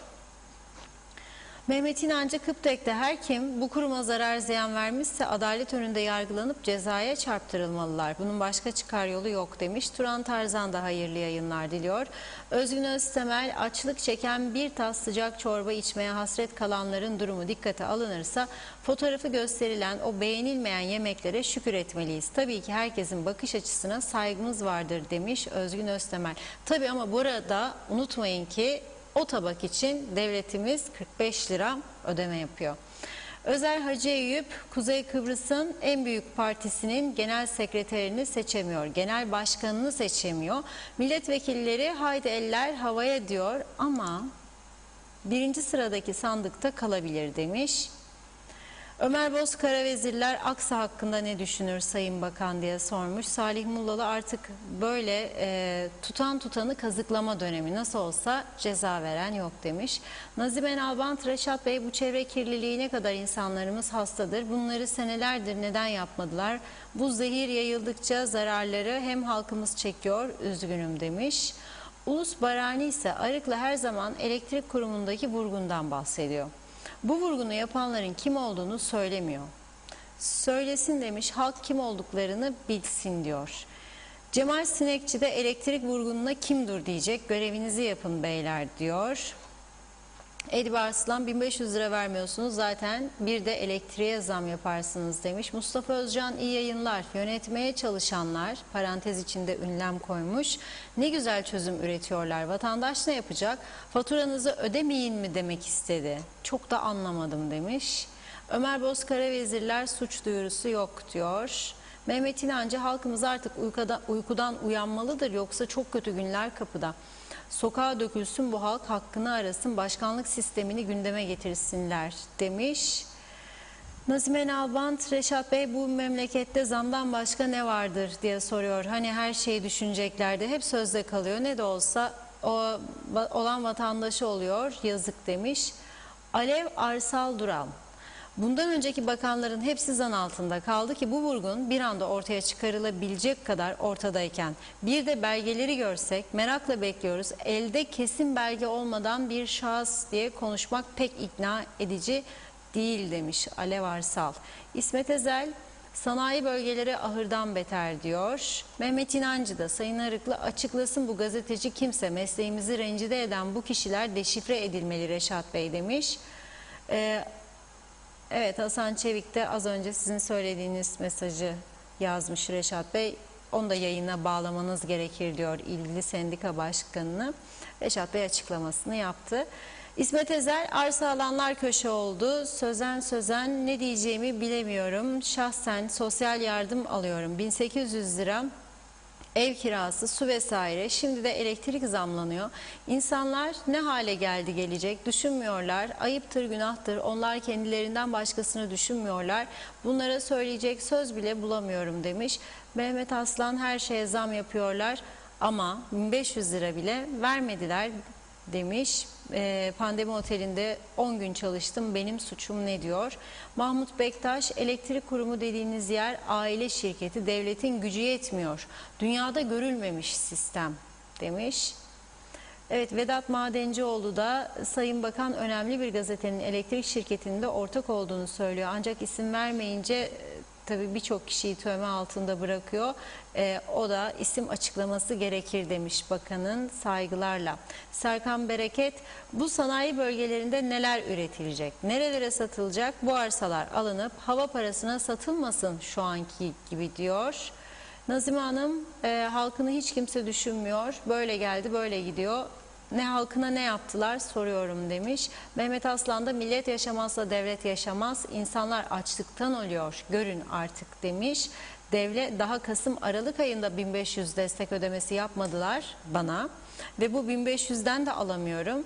Mehmet İnancı Kıptek'te her kim bu kuruma zarar ziyan vermişse adalet önünde yargılanıp cezaya çarptırılmalılar. Bunun başka çıkar yolu yok demiş. Turan Tarzan da hayırlı yayınlar diliyor. Özgün Öztemel açlık çeken bir tas sıcak çorba içmeye hasret kalanların durumu dikkate alınırsa fotoğrafı gösterilen o beğenilmeyen yemeklere şükür etmeliyiz. Tabii ki herkesin bakış açısına saygımız vardır demiş Özgün Öztemel. Tabii ama burada unutmayın ki o tabak için devletimiz 45 lira ödeme yapıyor. Özer Hacı Eyüp, Kuzey Kıbrıs'ın en büyük partisinin genel sekreterini seçemiyor. Genel başkanını seçemiyor. Milletvekilleri haydi eller havaya diyor ama birinci sıradaki sandıkta kalabilir demiş. Ömer Bozkara vezirler Aksa hakkında ne düşünür Sayın Bakan diye sormuş. Salih Mullalı artık böyle tutan tutanı kazıklama dönemi, nasıl olsa ceza veren yok demiş. Nazime Nalbant, Reşat Bey bu çevre kirliliği ne kadar insanlarımız hastadır. Bunları senelerdir neden yapmadılar? Bu zehir yayıldıkça zararları hem halkımız çekiyor, üzgünüm demiş. Ulus Barani ise Arık'la her zaman elektrik kurumundaki vurgundan bahsediyor. Bu vurgunu yapanların kim olduğunu söylemiyor. Söylesin demiş, halk kim olduklarını bilsin diyor. Cemal Sinekçi de elektrik vurgununa kim dur diyecek, görevinizi yapın beyler diyor. Edip Arslan 1500 lira vermiyorsunuz zaten bir de elektriğe zam yaparsınız demiş. Mustafa Özcan iyi yayınlar. Yönetmeye çalışanlar parantez içinde ünlem koymuş. Ne güzel çözüm üretiyorlar. Vatandaş ne yapacak? Faturanızı ödemeyin mi demek istedi. Çok da anlamadım demiş. Ömer Bozkara vezirler suç duyurusu yok diyor. Mehmet İnancı halkımız artık uykudan uyanmalıdır yoksa çok kötü günler kapıda. Sokağa dökülsün bu halk hakkını arasın başkanlık sistemini gündeme getirsinler demiş. Nazime Nalbant, Reşat Bey bu memlekette zamdan başka ne vardır diye soruyor. Hani her şeyi düşüneceklerdi hep sözde kalıyor ne de olsa olan vatandaşı oluyor. Yazık demiş. Alev Arsal Dural. Bundan önceki bakanların hepsi zan altında kaldı ki bu vurgun bir anda ortaya çıkarılabilecek kadar ortadayken bir de belgeleri görsek merakla bekliyoruz. Elde kesin belge olmadan bir şahıs diye konuşmak pek ikna edici değil demiş Alev Arsal. İsmet Ezel sanayi bölgeleri ahırdan beter diyor. Mehmet İnancı da Sayın Arıklı açıklasın bu gazeteci kimse, mesleğimizi rencide eden bu kişiler deşifre edilmeli Reşat Bey demiş. Evet, Hasan Çevik de az önce sizin söylediğiniz mesajı yazmış Reşat Bey. Onu da yayına bağlamanız gerekir diyor ilgili sendika başkanını. Reşat Bey açıklamasını yaptı. İsmet Ezer arsa alanlar köşe oldu. Sözen ne diyeceğimi bilemiyorum. Şahsen sosyal yardım alıyorum. 1800 lira. Ev kirası, su vesaire. Şimdi de elektrik zamlanıyor. İnsanlar ne hale geldi gelecek düşünmüyorlar. Ayıptır, günahtır. Onlar kendilerinden başkasını düşünmüyorlar. Bunlara söyleyecek söz bile bulamıyorum demiş. Mehmet Aslan her şeye zam yapıyorlar ama 1500 lira bile vermediler demiş. Pandemi otelinde 10 gün çalıştım, benim suçum ne diyor. Mahmut Bektaş, elektrik kurumu dediğiniz yer aile şirketi, devletin gücü yetmiyor. Dünyada görülmemiş sistem demiş. Evet, Vedat Madencioğlu da Sayın Bakan önemli bir gazetenin elektrik şirketinde ortak olduğunu söylüyor. Ancak isim vermeyince tabii birçok kişiyi töhme altında bırakıyor. O da isim açıklaması gerekir demiş bakanın, saygılarla. Serkan Bereket, bu sanayi bölgelerinde neler üretilecek? Nerelere satılacak? Bu arsalar alınıp hava parasına satılmasın şu anki gibi diyor. Nazime Hanım, halkını hiç kimse düşünmüyor. Böyle geldi, böyle gidiyor. Ne halkına ne yaptılar soruyorum demiş. Mehmet Aslan da millet yaşamazsa devlet yaşamaz. İnsanlar açlıktan ölüyor. Görün artık demiş. Devlet daha Kasım-Aralık ayında 1500 destek ödemesi yapmadılar bana. Ve bu 1500'den de alamıyorum.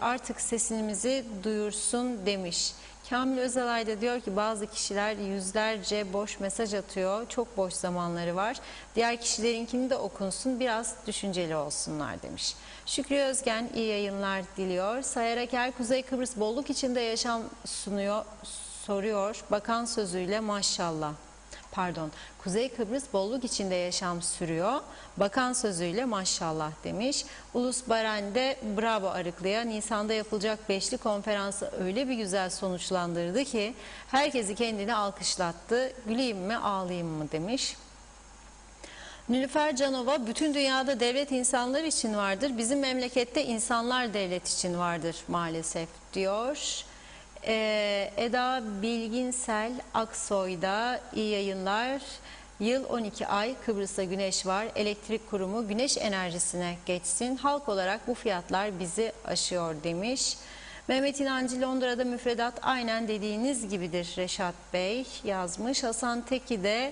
Artık sesimizi duyursun demiş. Kamil Özalay da diyor ki bazı kişiler yüzlerce boş mesaj atıyor. Çok boş zamanları var. Diğer kişilerinkini de okunsun, biraz düşünceli olsunlar demiş. Şükrü Özgen iyi yayınlar diliyor. Sayar Aker, Kuzey Kıbrıs bolluk içinde yaşam soruyor. Bakan sözüyle maşallah. Kuzey Kıbrıs bolluk içinde yaşam sürüyor. Bakan sözüyle maşallah demiş. Ulus Baren de bravo Arıklı'ya. Nisan'da yapılacak beşli konferansı öyle bir güzel sonuçlandırdı ki herkesi kendini alkışlattı. Güleyim mi ağlayayım mı demiş. Nilüfer Canova, bütün dünyada devlet insanlar için vardır. Bizim memlekette insanlar devlet için vardır maalesef diyor. Eda Bilginsel Aksoy'da iyi yayınlar. Yıl 12 ay Kıbrıs'ta güneş var. Elektrik kurumu güneş enerjisine geçsin. Halk olarak bu fiyatlar bizi aşıyor demiş. Mehmet İnancı, Londra'da müfredat aynen dediğiniz gibidir Reşat Bey yazmış. Hasan Teki de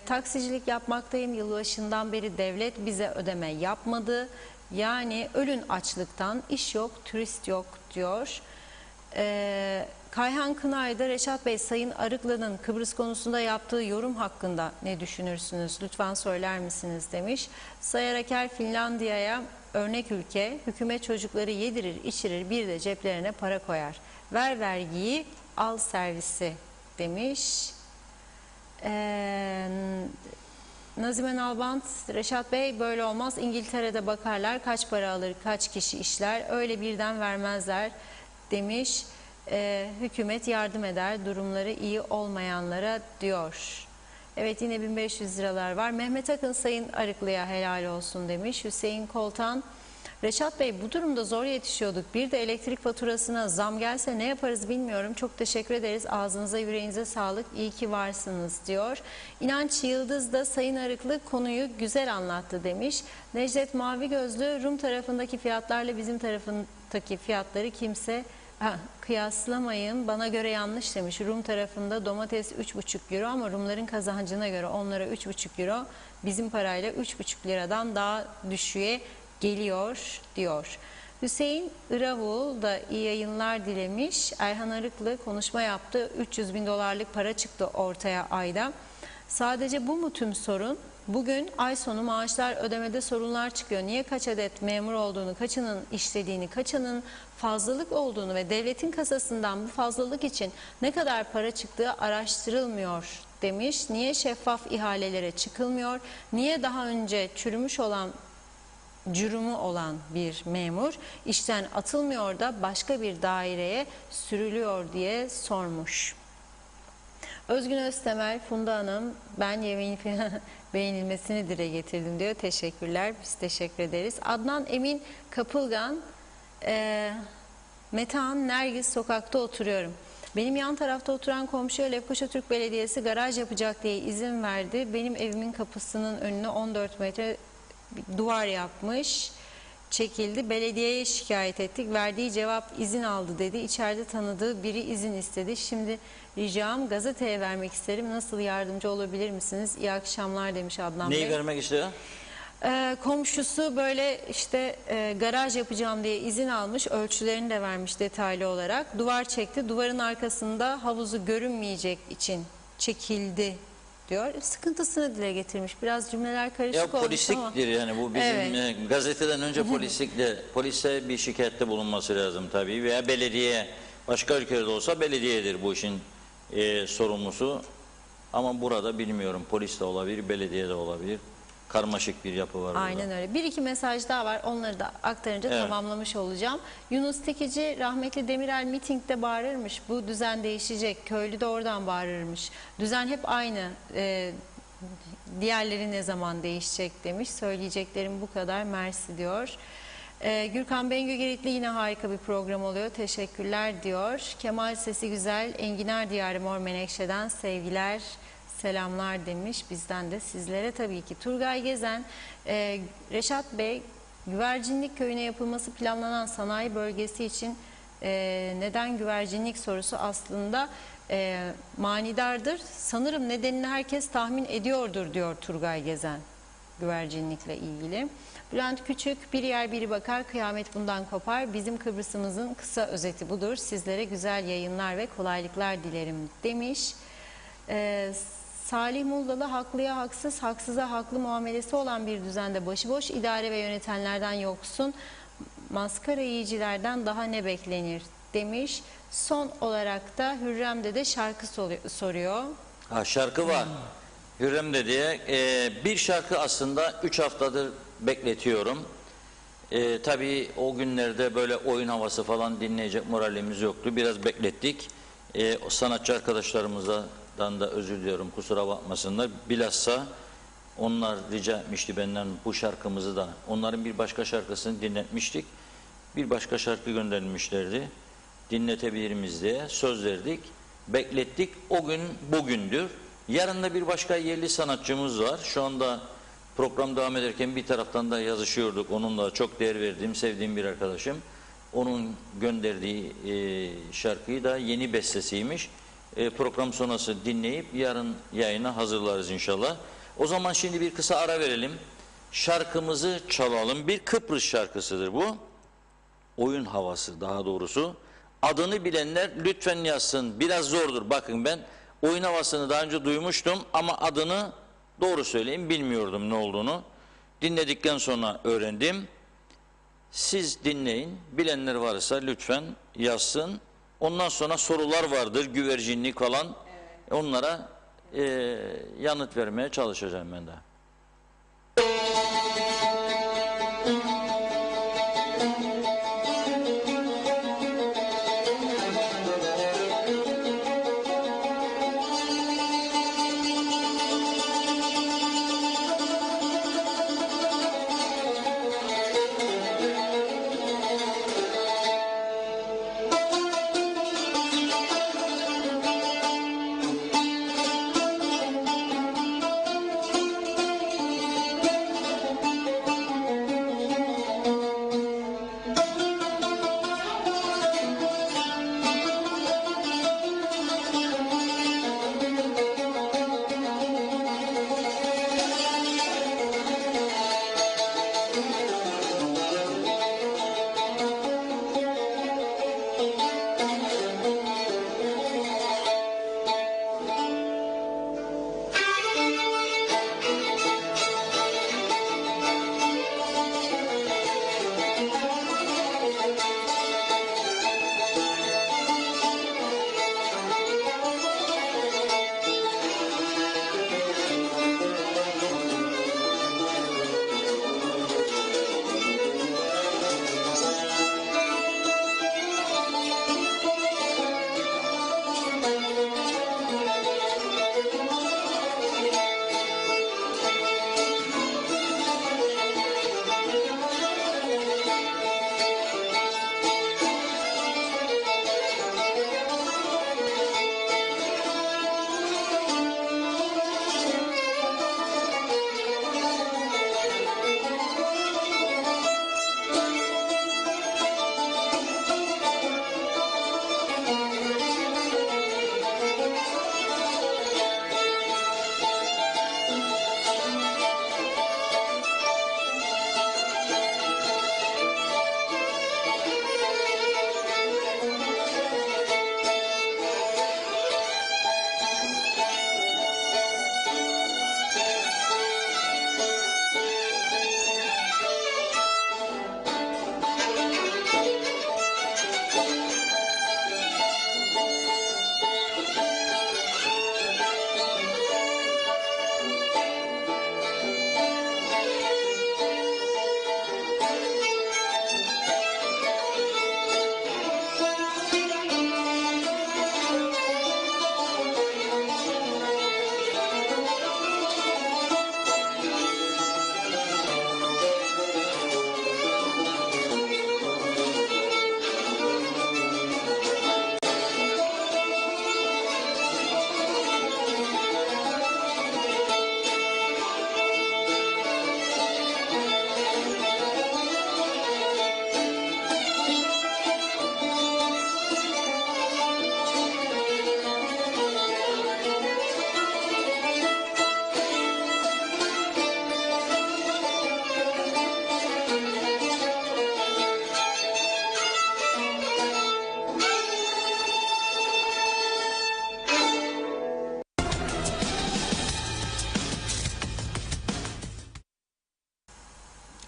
taksicilik yapmaktayım. Yılbaşından beri devlet bize ödeme yapmadı. Yani ölün açlıktan, iş yok, turist yok diyor. Kayhan Kınay'da Reşat Bey, Sayın Arıklı'nın Kıbrıs konusunda yaptığı yorum hakkında ne düşünürsünüz? Lütfen söyler misiniz demiş. Sayar Aker, Finlandiya'ya örnek ülke, hükümet çocukları yedirir, içirir, bir de ceplerine para koyar. Ver vergiyi, al servisi demiş. Nazime Nalbant, Reşat Bey böyle olmaz. İngiltere'de bakarlar kaç para alır, kaç kişi işler, öyle birden vermezler demiş. Hükümet yardım eder durumları iyi olmayanlara diyor. Evet, yine 1500 liralar var. Mehmet Akın, Sayın Arıklı'ya helal olsun demiş. Hüseyin Koltan, Reşat Bey bu durumda zor yetişiyorduk. Bir de elektrik faturasına zam gelse ne yaparız bilmiyorum. Çok teşekkür ederiz. Ağzınıza yüreğinize sağlık. İyi ki varsınız diyor. İnanç Yıldız da Sayın Arıklı konuyu güzel anlattı demiş. Necdet Mavi Gözlü, Rum tarafındaki fiyatlarla bizim tarafındaki fiyatları kimse kıyaslamayın, bana göre yanlış demiş. Rum tarafında domates 3,5 euro ama Rumların kazancına göre onlara 3,5 euro, bizim parayla 3,5 liradan daha düşüğe geliyor diyor. Hüseyin Iravul da iyi yayınlar dilemiş. Erhan Arıklı konuşma yaptı. 300 bin dolarlık para çıktı ortaya ayda. Sadece bu mu tüm sorun? Bugün ay sonu maaşlar ödemede sorunlar çıkıyor. Niye kaç adet memur olduğunu, kaçının işlediğini, kaçının fazlalık olduğunu ve devletin kasasından bu fazlalık için ne kadar para çıktığı araştırılmıyor demiş. Niye şeffaf ihalelere çıkılmıyor? Niye daha önce çürümüş olan cürümü olan bir memur işten atılmıyor da başka bir daireye sürülüyor diye sormuş. Özgün Öztemel, Funda Hanım, ben yemeğin beğenilmesini dile getirdim diyor. Teşekkürler, biz teşekkür ederiz. Adnan Emin Kapılgan, Metehan Nergis sokakta oturuyorum. Benim yan tarafta oturan komşuya Lefkoşa Türk Belediyesi garaj yapacak diye izin verdi. Benim evimin kapısının önüne 14 metre duvar yapmış, çekildi. Belediyeye şikayet ettik. Verdiği cevap izin aldı dedi. İçeride tanıdığı biri izin istedi. Şimdi ricam gazeteye vermek isterim. Nasıl yardımcı olabilir misiniz? İyi akşamlar demiş Adnan Bey. Neyi vermek istiyor? Komşusu böyle işte garaj yapacağım diye izin almış. Ölçülerini de vermiş detaylı olarak. Duvar çekti. Duvarın arkasında havuzu görünmeyecek için çekildi diyor. Sıkıntısını dile getirmiş. Biraz cümleler karışık olmuş ama. Polisliktir yani bu bizim Evet. Gazeteden önce polise bir şikayette bulunması lazım tabii veya belediye, başka ülkede olsa belediyedir bu işin sorumlusu. Ama burada bilmiyorum, polis de olabilir, belediye de olabilir. Karmaşık bir yapı var burada. Aynen öyle. Bir iki mesaj daha var. Onları da aktarınca tamamlamış olacağım. Yunus Tekici, rahmetli Demirel mitingde bağırırmış. Bu düzen değişecek. Köylü de oradan bağırırmış. Düzen hep aynı. Diğerleri ne zaman değişecek demiş. Söyleyeceklerim bu kadar. Mersi diyor. Gürkan Bengü Giritli yine harika bir program oluyor. Teşekkürler diyor. Kemal Sesi Güzel, Enginar Diyarı Mor Menekşe'den sevgiler, selamlar demiş. Bizden de sizlere tabii ki. Turgay Gezen, Reşat Bey, Güvercinlik Köyü'ne yapılması planlanan sanayi bölgesi için neden güvercinlik sorusu aslında manidardır. Sanırım nedenini herkes tahmin ediyordur diyor Turgay Gezen güvercinlikle ilgili. Bülent Küçük, bir yer biri bakar, kıyamet bundan kopar. Bizim Kıbrıs'ımızın kısa özeti budur. Sizlere güzel yayınlar ve kolaylıklar dilerim demiş. Salih Muğlalı, haklıya haksız, haksıza haklı muamelesi olan bir düzende başıboş idare ve yönetenlerden yoksun, maskara yiyicilerden daha ne beklenir demiş. Son olarak da Hürrem Dede şarkı soruyor. Şarkı var. Hürrem Dede'ye bir şarkı aslında 3 haftadır bekletiyorum. Tabii o günlerde böyle oyun havası falan dinleyecek moralimiz yoktu. Biraz beklettik. Sanatçı arkadaşlarımızdan da özür diliyorum, kusura bakmasınlar. Bilhassa onlar rica etmişti benden bu şarkımızı da. Onların bir başka şarkısını dinletmiştik. Bir başka şarkı göndermişlerdi. Dinletebilir miyiz diye söz verdik. Beklettik. O gün bugündür. Yarın da bir başka yerli sanatçımız var. Şu anda program devam ederken bir taraftan da yazışıyorduk. Onunla çok değer verdiğim, sevdiğim bir arkadaşım. Onun gönderdiği şarkıyı da yeni bestesiymiş. Program sonrası dinleyip yarın yayına hazırlarız inşallah. O zaman şimdi bir kısa ara verelim. Şarkımızı çalalım. Bir Kıbrıs şarkısıdır bu. Oyun havası daha doğrusu. Adını bilenler lütfen yazsın. Biraz zordur. Bakın ben oyun havasını daha önce duymuştum ama adını doğru söyleyeyim bilmiyordum ne olduğunu. Dinledikten sonra öğrendim. Siz dinleyin. Bilenler varsa lütfen yazsın. Ondan sonra sorular vardır. Güvercinlik falan. Evet. Onlara yanıt vermeye çalışacağım ben de.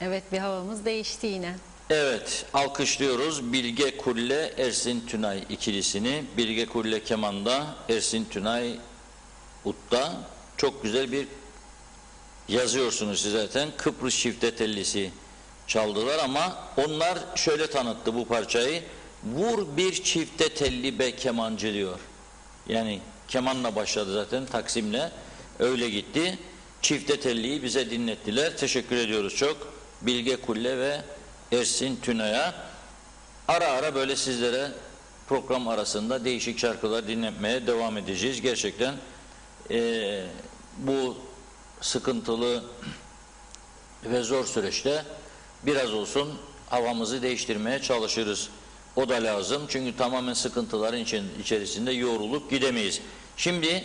Evet, bir havamız değişti yine. Evet, alkışlıyoruz Bilge Kulle Ersin Tünay ikilisini. Bilge Kulle kemanda, Ersin Tünay utta. Çok güzel bir yazıyorsunuz siz zaten. Kıbrıs çifte tellisi çaldılar ama onlar şöyle tanıttı bu parçayı. Vur bir çifte telli be kemancı diyor. Yani kemanla başladı zaten, Taksim'le öyle gitti. Çifte telliyi bize dinlettiler. Teşekkür ediyoruz çok. Bilge Kulle ve Ersin Tünay'a. Ara ara böyle sizlere program arasında değişik şarkılar dinletmeye devam edeceğiz. Gerçekten bu sıkıntılı ve zor süreçte biraz olsun havamızı değiştirmeye çalışırız. O da lazım. Çünkü tamamen sıkıntıların içerisinde yoğrulup gidemeyiz. Şimdi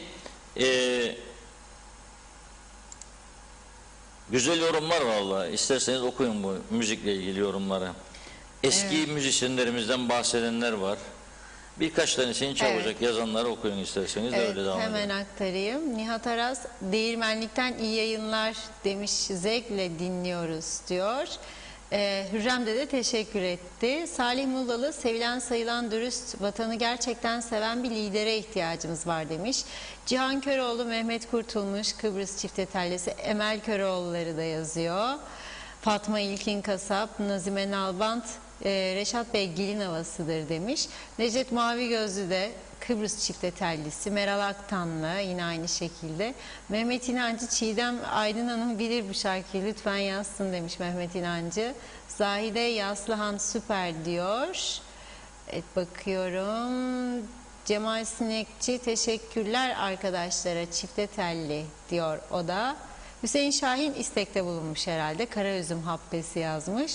güzel yorumlar var valla. İsterseniz okuyun bu müzikle ilgili yorumları. Eski müzisyenlerimizden bahsedenler var. Birkaç tanesini çabucak yazanları okuyun isterseniz. Evet, öyle devam hemen edelim. aktarayım. Nihat Aras, Değirmenlik'ten iyi yayınlar demiş, zevkle dinliyoruz diyor. Hürrem de teşekkür etti. Salih Mullalı, sevilen sayılan dürüst, vatanı gerçekten seven bir lidere ihtiyacımız var demiş. Cihan Köroğlu, Mehmet Kurtulmuş, Kıbrıs çifte tellesi, Emel Köroğulları da yazıyor. Fatma İlkin Kasap, Nazime Nalbant, Reşat Bey gelin havasıdır demiş. Necdet Mavi Gözlü de Kıbrıs çifte tellisi. Meral Aktanlı yine aynı şekilde. Mehmet İnancı, Çiğdem Aydın Hanım bilir bu şarkıyı, lütfen yazsın demiş Mehmet İnancı. Zahide Yaslıhan süper diyor. Evet, bakıyorum. Cemal Sinekçi, teşekkürler arkadaşlara, çifte telli diyor o da. Hüseyin Şahin istekte bulunmuş herhalde. Karaüzüm habbesi yazmış.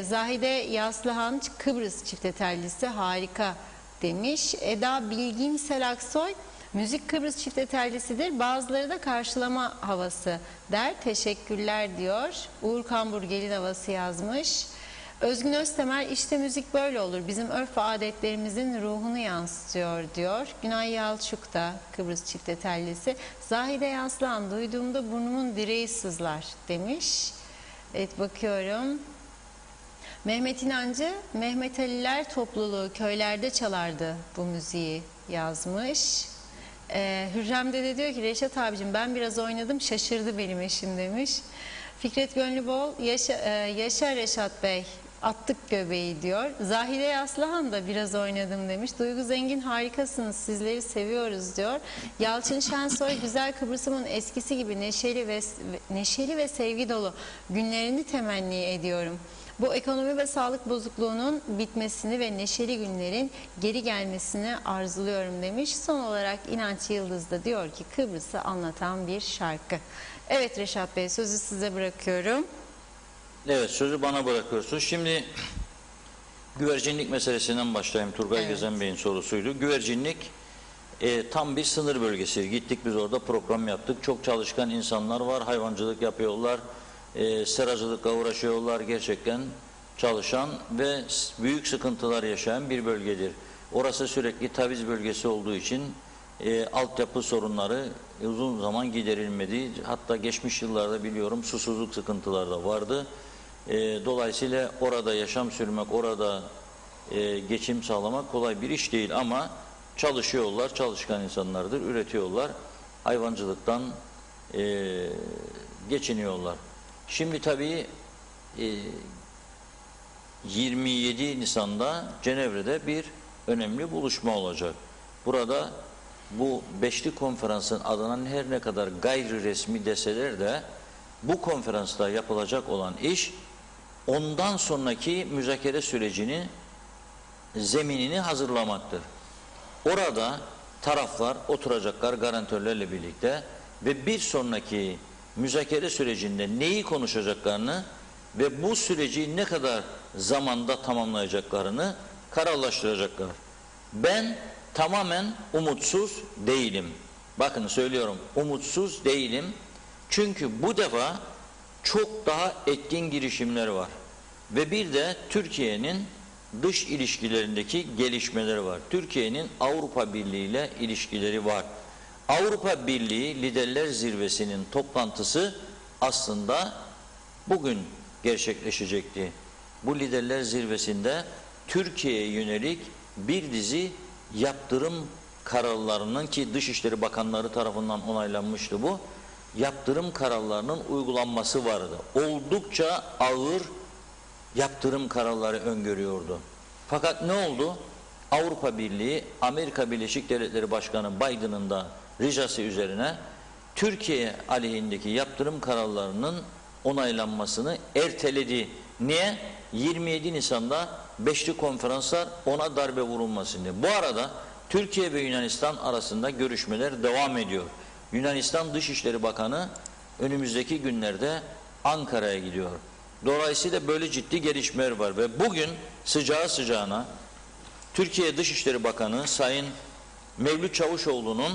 Zahide Yaslıhan, Kıbrıs çifte tellisi harika demiş. Eda Bilginsel Aksoy, müzik Kıbrıs çifte tellisidir. Bazıları da karşılama havası der. Teşekkürler diyor. Uğur Kambur gelin havası yazmış. Özgün Öztemel, işte müzik böyle olur. Bizim örf ve adetlerimizin ruhunu yansıtıyor diyor. Günay Yalçuk da Kıbrıs çifte tellisi. Zahide Yaslan, duyduğumda burnumun direği sızlar demiş. Evet, bakıyorum. Mehmet İnancı, Mehmet Aliler topluluğu köylerde çalardı bu müziği yazmış. Hürrem de diyor ki, Reşat abicim ben biraz oynadım, şaşırdı benim eşim demiş. Fikret Gönlübol, yaşa Reşat Bey, attık göbeği diyor. Zahide Yaslıhan da biraz oynadım demiş. Duygu Zengin, harikasınız, sizleri seviyoruz diyor. Yalçın Şensoy, güzel Kıbrıs'ımın eskisi gibi neşeli ve sevgi dolu günlerini temenni ediyorum. Bu ekonomi ve sağlık bozukluğunun bitmesini ve neşeli günlerin geri gelmesini arzuluyorum demiş. Son olarak İnanç Yıldız da diyor ki, Kıbrıs'ı anlatan bir şarkı. Evet Reşat Bey, sözü size bırakıyorum. Evet, sözü bana bırakıyorsunuz. Şimdi güvercinlik meselesinden başlayayım. Turgay Gezen Bey'in sorusuydu. Güvercinlik tam bir sınır bölgesi. Gittik biz orada program yaptık. Çok çalışkan insanlar var. Hayvancılık yapıyorlar. Seracılıkla uğraşıyorlar. Gerçekten çalışan ve büyük sıkıntılar yaşayan bir bölgedir. Orası sürekli taviz bölgesi olduğu için altyapı sorunları uzun zaman giderilmedi. Hatta geçmiş yıllarda biliyorum susuzluk sıkıntıları da vardı. Dolayısıyla orada yaşam sürmek, orada geçim sağlamak kolay bir iş değil ama çalışıyorlar, çalışkan insanlardır, üretiyorlar. Hayvancılıktan geçiniyorlar. Şimdi tabii 27 Nisan'da Cenevre'de bir önemli buluşma olacak. Burada bu beşli konferansın adına her ne kadar gayri resmi deseler de bu konferansta yapılacak olan iş ondan sonraki müzakere sürecinin zeminini hazırlamaktır. Orada taraflar oturacaklar garantörlerle birlikte ve bir sonraki müzakere sürecinde neyi konuşacaklarını ve bu süreci ne kadar zamanda tamamlayacaklarını kararlaştıracaklar. Ben tamamen umutsuz değilim. Bakın söylüyorum, umutsuz değilim. Çünkü bu defa çok daha etkin girişimler var. Ve bir de Türkiye'nin dış ilişkilerindeki gelişmeleri var. Türkiye'nin Avrupa Birliği ile ilişkileri var. Avrupa Birliği Liderler Zirvesi'nin toplantısı aslında bugün gerçekleşecekti. Bu liderler zirvesinde Türkiye'ye yönelik bir dizi yaptırım kararlarının, ki Dışişleri Bakanları tarafından onaylanmıştı bu, yaptırım kararlarının uygulanması vardı. Oldukça ağır yaptırım kararları öngörüyordu. Fakat ne oldu? Avrupa Birliği, Amerika Birleşik Devletleri Başkanı Biden'ın da ricası üzerine Türkiye aleyhindeki yaptırım kararlarının onaylanmasını erteledi. Niye? 27 Nisan'da Beşli Konferanslar ona darbe vurulmasın diye. Bu arada Türkiye ve Yunanistan arasında görüşmeler devam ediyor. Yunanistan Dışişleri Bakanı önümüzdeki günlerde Ankara'ya gidiyor. Dolayısıyla böyle ciddi gelişmeler var ve bugün sıcağı sıcağına Türkiye Dışişleri Bakanı Sayın Mevlüt Çavuşoğlu'nun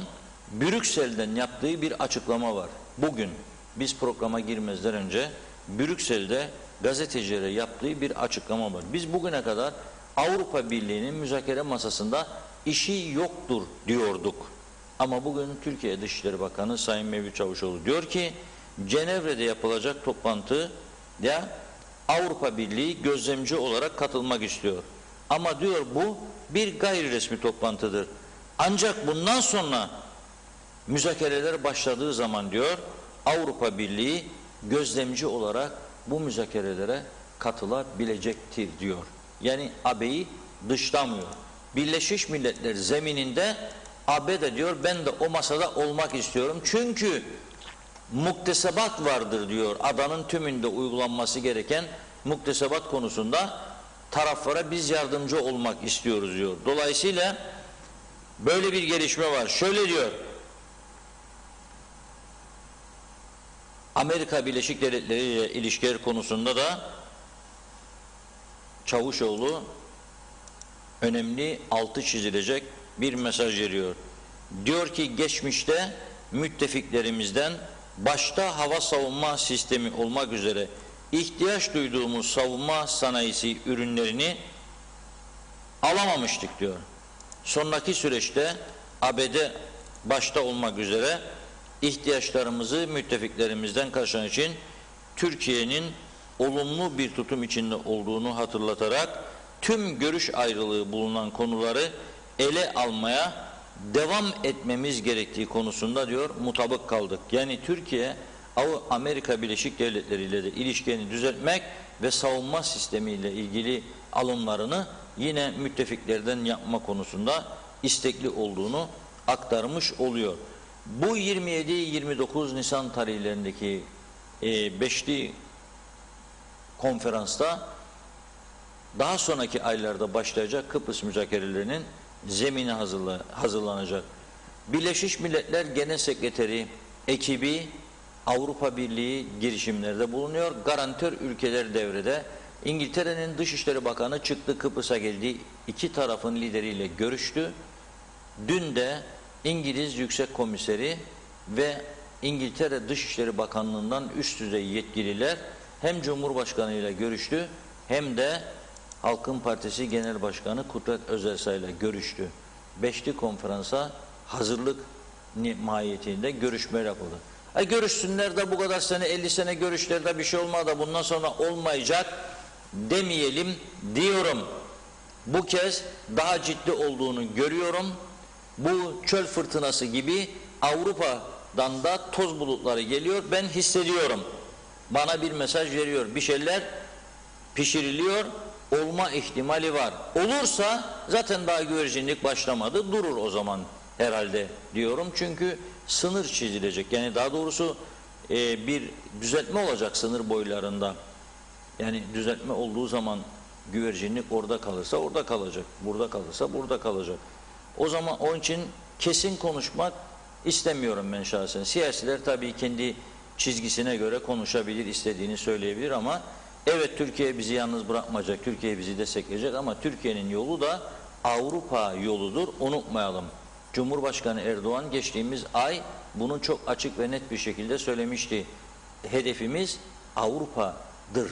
Brüksel'den yaptığı bir açıklama var. Bugün biz programa girmezden önce Brüksel'de gazetecilere yaptığı bir açıklama var. Biz bugüne kadar Avrupa Birliği'nin müzakere masasında işi yoktur diyorduk. Ama bugün Türkiye Dışişleri Bakanı Sayın Mevlüt Çavuşoğlu diyor ki Cenevre'de yapılacak toplantıya Avrupa Birliği gözlemci olarak katılmak istiyor. Ama diyor bu bir gayri resmi toplantıdır. Ancak bundan sonra müzakereler başladığı zaman diyor Avrupa Birliği gözlemci olarak bu müzakerelere katılabilecektir diyor. Yani AB'yi dışlamıyor. Birleşmiş Milletler zemininde AB de diyor ben de o masada olmak istiyorum. Çünkü muktesebat vardır diyor. Adanın tümünde uygulanması gereken muktesebat konusunda taraflara biz yardımcı olmak istiyoruz diyor. Dolayısıyla böyle bir gelişme var. Şöyle diyor. Amerika Birleşik Devletleri ile ilişkiler konusunda da Çavuşoğlu önemli altı çizilecek bir mesaj veriyor. Diyor ki geçmişte müttefiklerimizden başta hava savunma sistemi olmak üzere ihtiyaç duyduğumuz savunma sanayisi ürünlerini alamamıştık diyor. Sonraki süreçte ABD başta olmak üzere ihtiyaçlarımızı müttefiklerimizden karşılamak için Türkiye'nin olumlu bir tutum içinde olduğunu hatırlatarak tüm görüş ayrılığı bulunan konuları ele almaya devam etmemiz gerektiği konusunda diyor mutabık kaldık. Yani Türkiye Amerika Birleşik Devletleri ile de ilişkilerini düzeltmek ve savunma sistemiyle ilgili alımlarını yine müttefiklerden yapma konusunda istekli olduğunu aktarmış oluyor. Bu 27-29 Nisan tarihlerindeki beşli konferansta daha sonraki aylarda başlayacak Kıbrıs müzakerelerinin zemini hazırlanacak. Birleşmiş Milletler Genel Sekreteri ekibi Avrupa Birliği girişimlerde bulunuyor. Garantör ülkeler devrede. İngiltere'nin Dışişleri Bakanı çıktı, Kıbrıs'a geldi. İki tarafın lideriyle görüştü. Dün de İngiliz Yüksek Komiseri ve İngiltere Dışişleri Bakanlığı'ndan üst düzey yetkililer hem Cumhurbaşkanı ile görüştü hem de Halkın Partisi Genel Başkanı Kudret Özersay ile görüştü. Beşli konferansa hazırlık mahiyetinde görüşmeler yapıldı. Görüşsünler de bu kadar sene 50 sene görüşler de bir şey olmadı da bundan sonra olmayacak demeyelim diyorum. Bu kez daha ciddi olduğunu görüyorum. Bu çöl fırtınası gibi Avrupa'dan da toz bulutları geliyor. Ben hissediyorum. Bana bir mesaj veriyor. Bir şeyler pişiriliyor. Olma ihtimali var. Olursa zaten daha güvercinlik başlamadı. Durur o zaman herhalde diyorum. Çünkü sınır çizilecek. Yani daha doğrusu bir düzeltme olacak sınır boylarında. Yani düzeltme olduğu zaman güvercinlik orada kalırsa orada kalacak. Burada kalırsa burada kalacak. O zaman onun için kesin konuşmak istemiyorum ben şahsen. Siyasiler tabii kendi çizgisine göre konuşabilir, istediğini söyleyebilir ama evet Türkiye bizi yalnız bırakmayacak, Türkiye bizi destekleyecek ama Türkiye'nin yolu da Avrupa yoludur, unutmayalım. Cumhurbaşkanı Erdoğan geçtiğimiz ay bunu çok açık ve net bir şekilde söylemişti. Hedefimiz Avrupa'dır.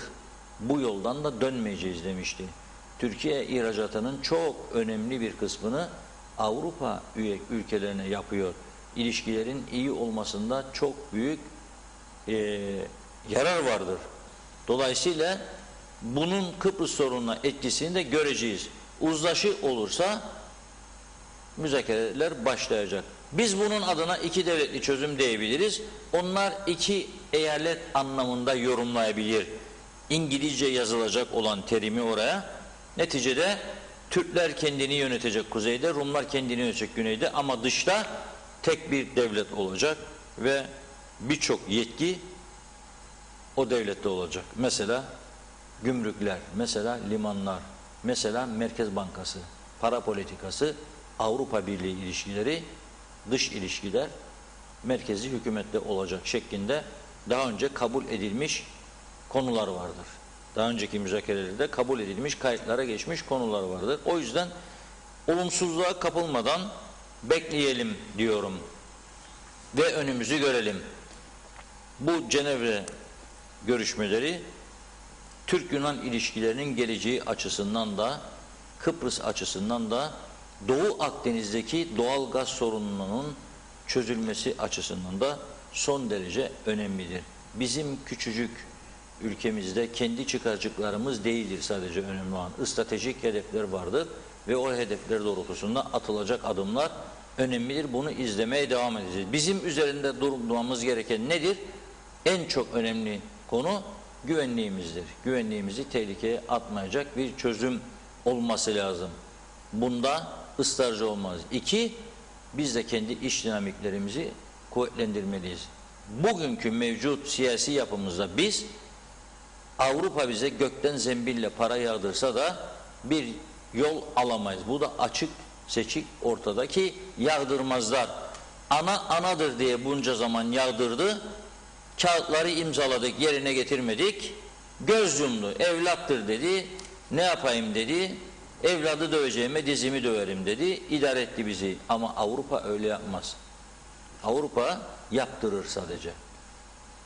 Bu yoldan da dönmeyeceğiz demişti. Türkiye ihracatının çok önemli bir kısmını Avrupa ülkelerine yapıyor. İlişkilerin iyi olmasında çok büyük yarar vardır. Dolayısıyla bunun Kıbrıs sorununa etkisini de göreceğiz. Uzlaşı olursa müzakereler başlayacak. Biz bunun adına iki devletli çözüm diyebiliriz. Onlar iki eyalet anlamında yorumlayabilir. İngilizce yazılacak olan terimi oraya. Neticede Türkler kendini yönetecek kuzeyde, Rumlar kendini yönetecek güneyde ama dışta tek bir devlet olacak ve birçok yetki o devlette olacak. Mesela gümrükler, mesela limanlar, mesela Merkez Bankası, para politikası, Avrupa Birliği ilişkileri, dış ilişkiler merkezi hükümette olacak şeklinde daha önce kabul edilmiş konular vardır. Daha önceki müzakerelerde kabul edilmiş, kayıtlara geçmiş konular vardır. O yüzden olumsuzluğa kapılmadan bekleyelim diyorum ve önümüzü görelim. Bu Cenevre görüşmeleri Türk-Yunan ilişkilerinin geleceği açısından da Kıbrıs açısından da Doğu Akdeniz'deki doğal gaz sorununun çözülmesi açısından da son derece önemlidir. Bizim küçücük ülkemizde kendi çıkarcıklarımız değildir sadece önemli olan. Stratejik hedefler vardır ve o hedefler doğrultusunda atılacak adımlar önemlidir. Bunu izlemeye devam edeceğiz. Bizim üzerinde durmamız gereken nedir? En çok önemli konu güvenliğimizdir. Güvenliğimizi tehlikeye atmayacak bir çözüm olması lazım. Bunda ısrarcı olmaz. İki, biz de kendi iç dinamiklerimizi kuvvetlendirmeliyiz. Bugünkü mevcut siyasi yapımızda biz Avrupa bize gökten zembille para yağdırsa da bir yol alamayız. Bu da açık seçik ortadaki yağdırmazlar. Ana anadır diye bunca zaman yağdırdı. Kağıtları imzaladık, yerine getirmedik. Göz yumdu. Evlattır dedi. Ne yapayım dedi. Evladı döveceğime dizimi döverim dedi. İdare etti bizi. Ama Avrupa öyle yapmaz. Avrupa yaptırır sadece.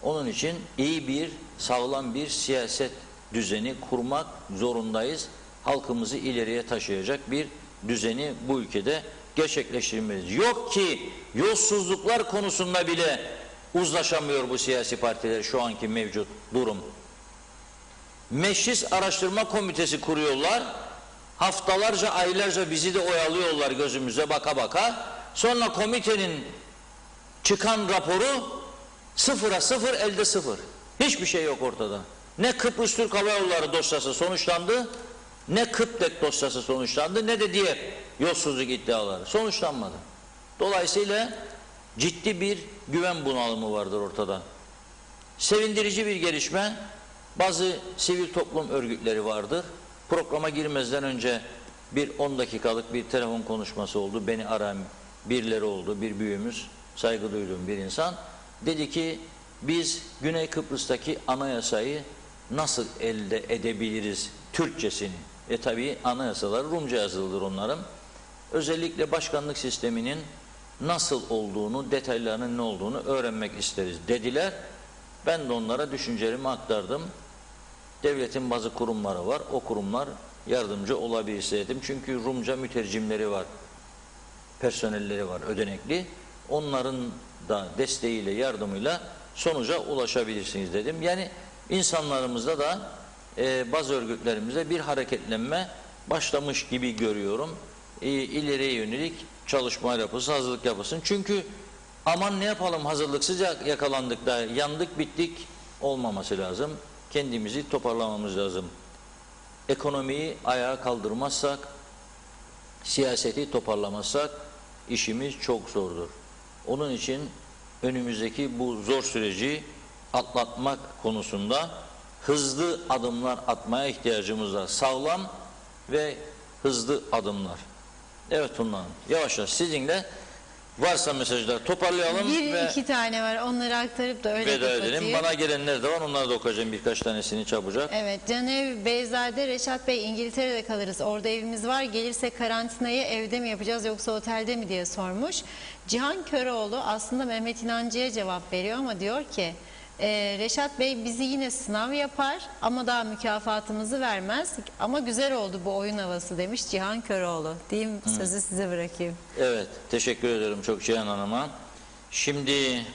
Onun için iyi bir, sağlam bir siyaset düzeni kurmak zorundayız. Halkımızı ileriye taşıyacak bir düzeni bu ülkede gerçekleştirmeliyiz. Yok ki yolsuzluklar konusunda bile uzlaşamıyor bu siyasi partiler şu anki mevcut durum. Meclis Araştırma Komitesi kuruyorlar. Haftalarca, aylarca bizi de oyalıyorlar gözümüze baka baka. Sonra komitenin çıkan raporu sıfıra sıfır, elde sıfır. Hiçbir şey yok ortada. Ne Kıbrıs Türk Hava Yolları dosyası sonuçlandı, ne Kıptek dosyası sonuçlandı, ne de diğer yolsuzluk iddiaları sonuçlanmadı. Dolayısıyla ciddi bir güven bunalımı vardır ortada. Sevindirici bir gelişme, bazı sivil toplum örgütleri vardır. Programa girmezden önce bir 10 dakikalık bir telefon konuşması oldu. Beni arayan birileri oldu, bir büyüğümüz, saygı duyduğum bir insan. Dedi ki biz Güney Kıbrıs'taki anayasayı nasıl elde edebiliriz Türkçesini? Tabii anayasalar Rumca yazılıdır onların. Özellikle başkanlık sisteminin nasıl olduğunu, detaylarının ne olduğunu öğrenmek isteriz dediler. Ben de onlara düşüncelerimi aktardım. Devletin bazı kurumları var. O kurumlar yardımcı olabilirse dedim. Çünkü Rumca mütercimleri var. Personelleri var ödenekli. Onların da desteğiyle, yardımıyla sonuca ulaşabilirsiniz dedim. Yani insanlarımızda da bazı örgütlerimizde bir hareketlenme başlamış gibi görüyorum. İleriye yönelik çalışma yapılsın, hazırlık yapılsın. Çünkü aman ne yapalım hazırlıksız yakalandık da yandık bittik olmaması lazım. Kendimizi toparlamamız lazım. Ekonomiyi ayağa kaldırmazsak, siyaseti toparlamazsak işimiz çok zordur. Onun için önümüzdeki bu zor süreci atlatmak konusunda hızlı adımlar atmaya ihtiyacımız var. Sağlam ve hızlı adımlar. Evet Funda Hanım, yavaş yavaş sizinle varsa mesajlar toparlayalım ve iki tane var. Onları aktarıp da öyle veda kapatayım. edelim. Bana gelenler de var. Onları da okuyacağım birkaç tanesini çabucak. Evet, Canev Beyzade, Reşat Bey İngiltere'de kalırız. Orada evimiz var. Gelirse karantinayı evde mi yapacağız yoksa otelde mi diye sormuş. Cihan Köroğlu aslında Mehmet İnancı'ya cevap veriyor ama diyor ki Reşat Bey bizi yine sınav yapar ama daha mükafatımızı vermez. Ama güzel oldu bu oyun havası demiş Cihan Köroğlu. Diyeyim sözü size bırakayım. Evet, teşekkür ederim çok Cihan Hanım'a. Şimdi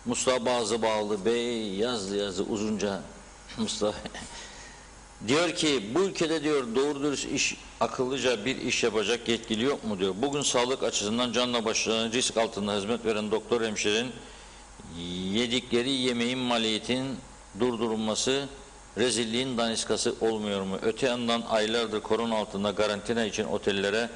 Mustafa Bazı Bağlı Bey yazdı uzunca Mustafa diyor ki bu ülkede diyor doğru dürüst iş, akıllıca bir iş yapacak yetkili yok mu diyor. Bugün sağlık açısından canla başla risk altında hizmet veren doktor hemşirenin yedikleri yemeğin maliyetinin durdurulması rezilliğin daniskası olmuyor mu? Öte yandan aylardır korona altında karantina için otellere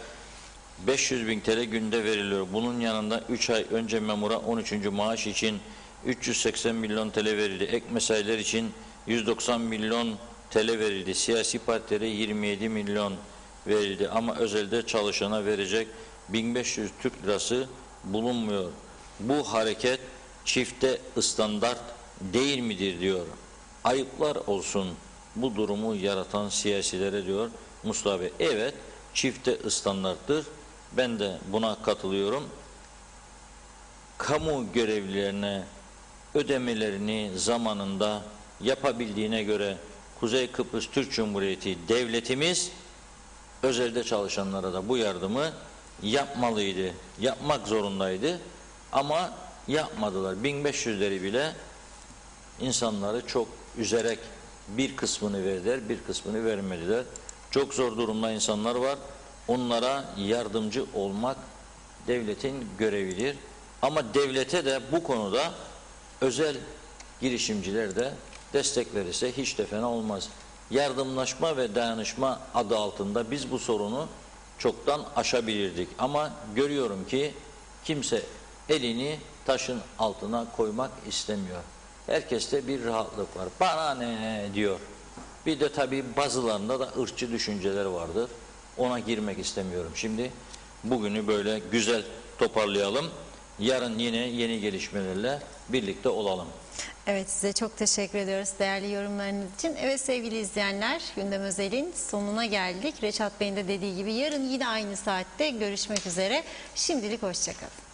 500.000 TL günde veriliyor. Bunun yanında 3 ay önce memura 13. maaş için 380 milyon TL verildi. Ek mesailer için 190 milyon TL verildi. Siyasi partilere 27 milyon verildi. Ama özelde çalışana verecek 1500 Türk lirası bulunmuyor. Bu hareket çifte standart değil midir diyor. Ayıplar olsun bu durumu yaratan siyasilere diyor Mustafa Bey. Evet, çifte standarttır. Ben de buna katılıyorum. Kamu görevlilerine ödemelerini zamanında yapabildiğine göre Kuzey Kıbrıs Türk Cumhuriyeti devletimiz özelde çalışanlara da bu yardımı yapmalıydı. Yapmak zorundaydı. Ama yapmadılar. 1500'leri bile insanları çok üzerek bir kısmını verdiler, bir kısmını vermediler. Çok zor durumda insanlar var. Onlara yardımcı olmak devletin görevidir. Ama devlete de bu konuda özel girişimciler de destek verirse hiç de fena olmaz. Yardımlaşma ve dayanışma adı altında biz bu sorunu çoktan aşabilirdik. Ama görüyorum ki kimse elini taşın altına koymak istemiyor. Herkeste bir rahatlık var. Bana ne diyor. Bir de tabii bazılarında da ırkçı düşünceler vardır. Ona girmek istemiyorum. Şimdi bugünü böyle güzel toparlayalım. Yarın yine yeni gelişmelerle birlikte olalım. Evet, size çok teşekkür ediyoruz değerli yorumlarınız için. Evet sevgili izleyenler, Gündem Özel'in sonuna geldik. Reşat Bey'in de dediği gibi yarın yine aynı saatte görüşmek üzere. Şimdilik hoşça kalın.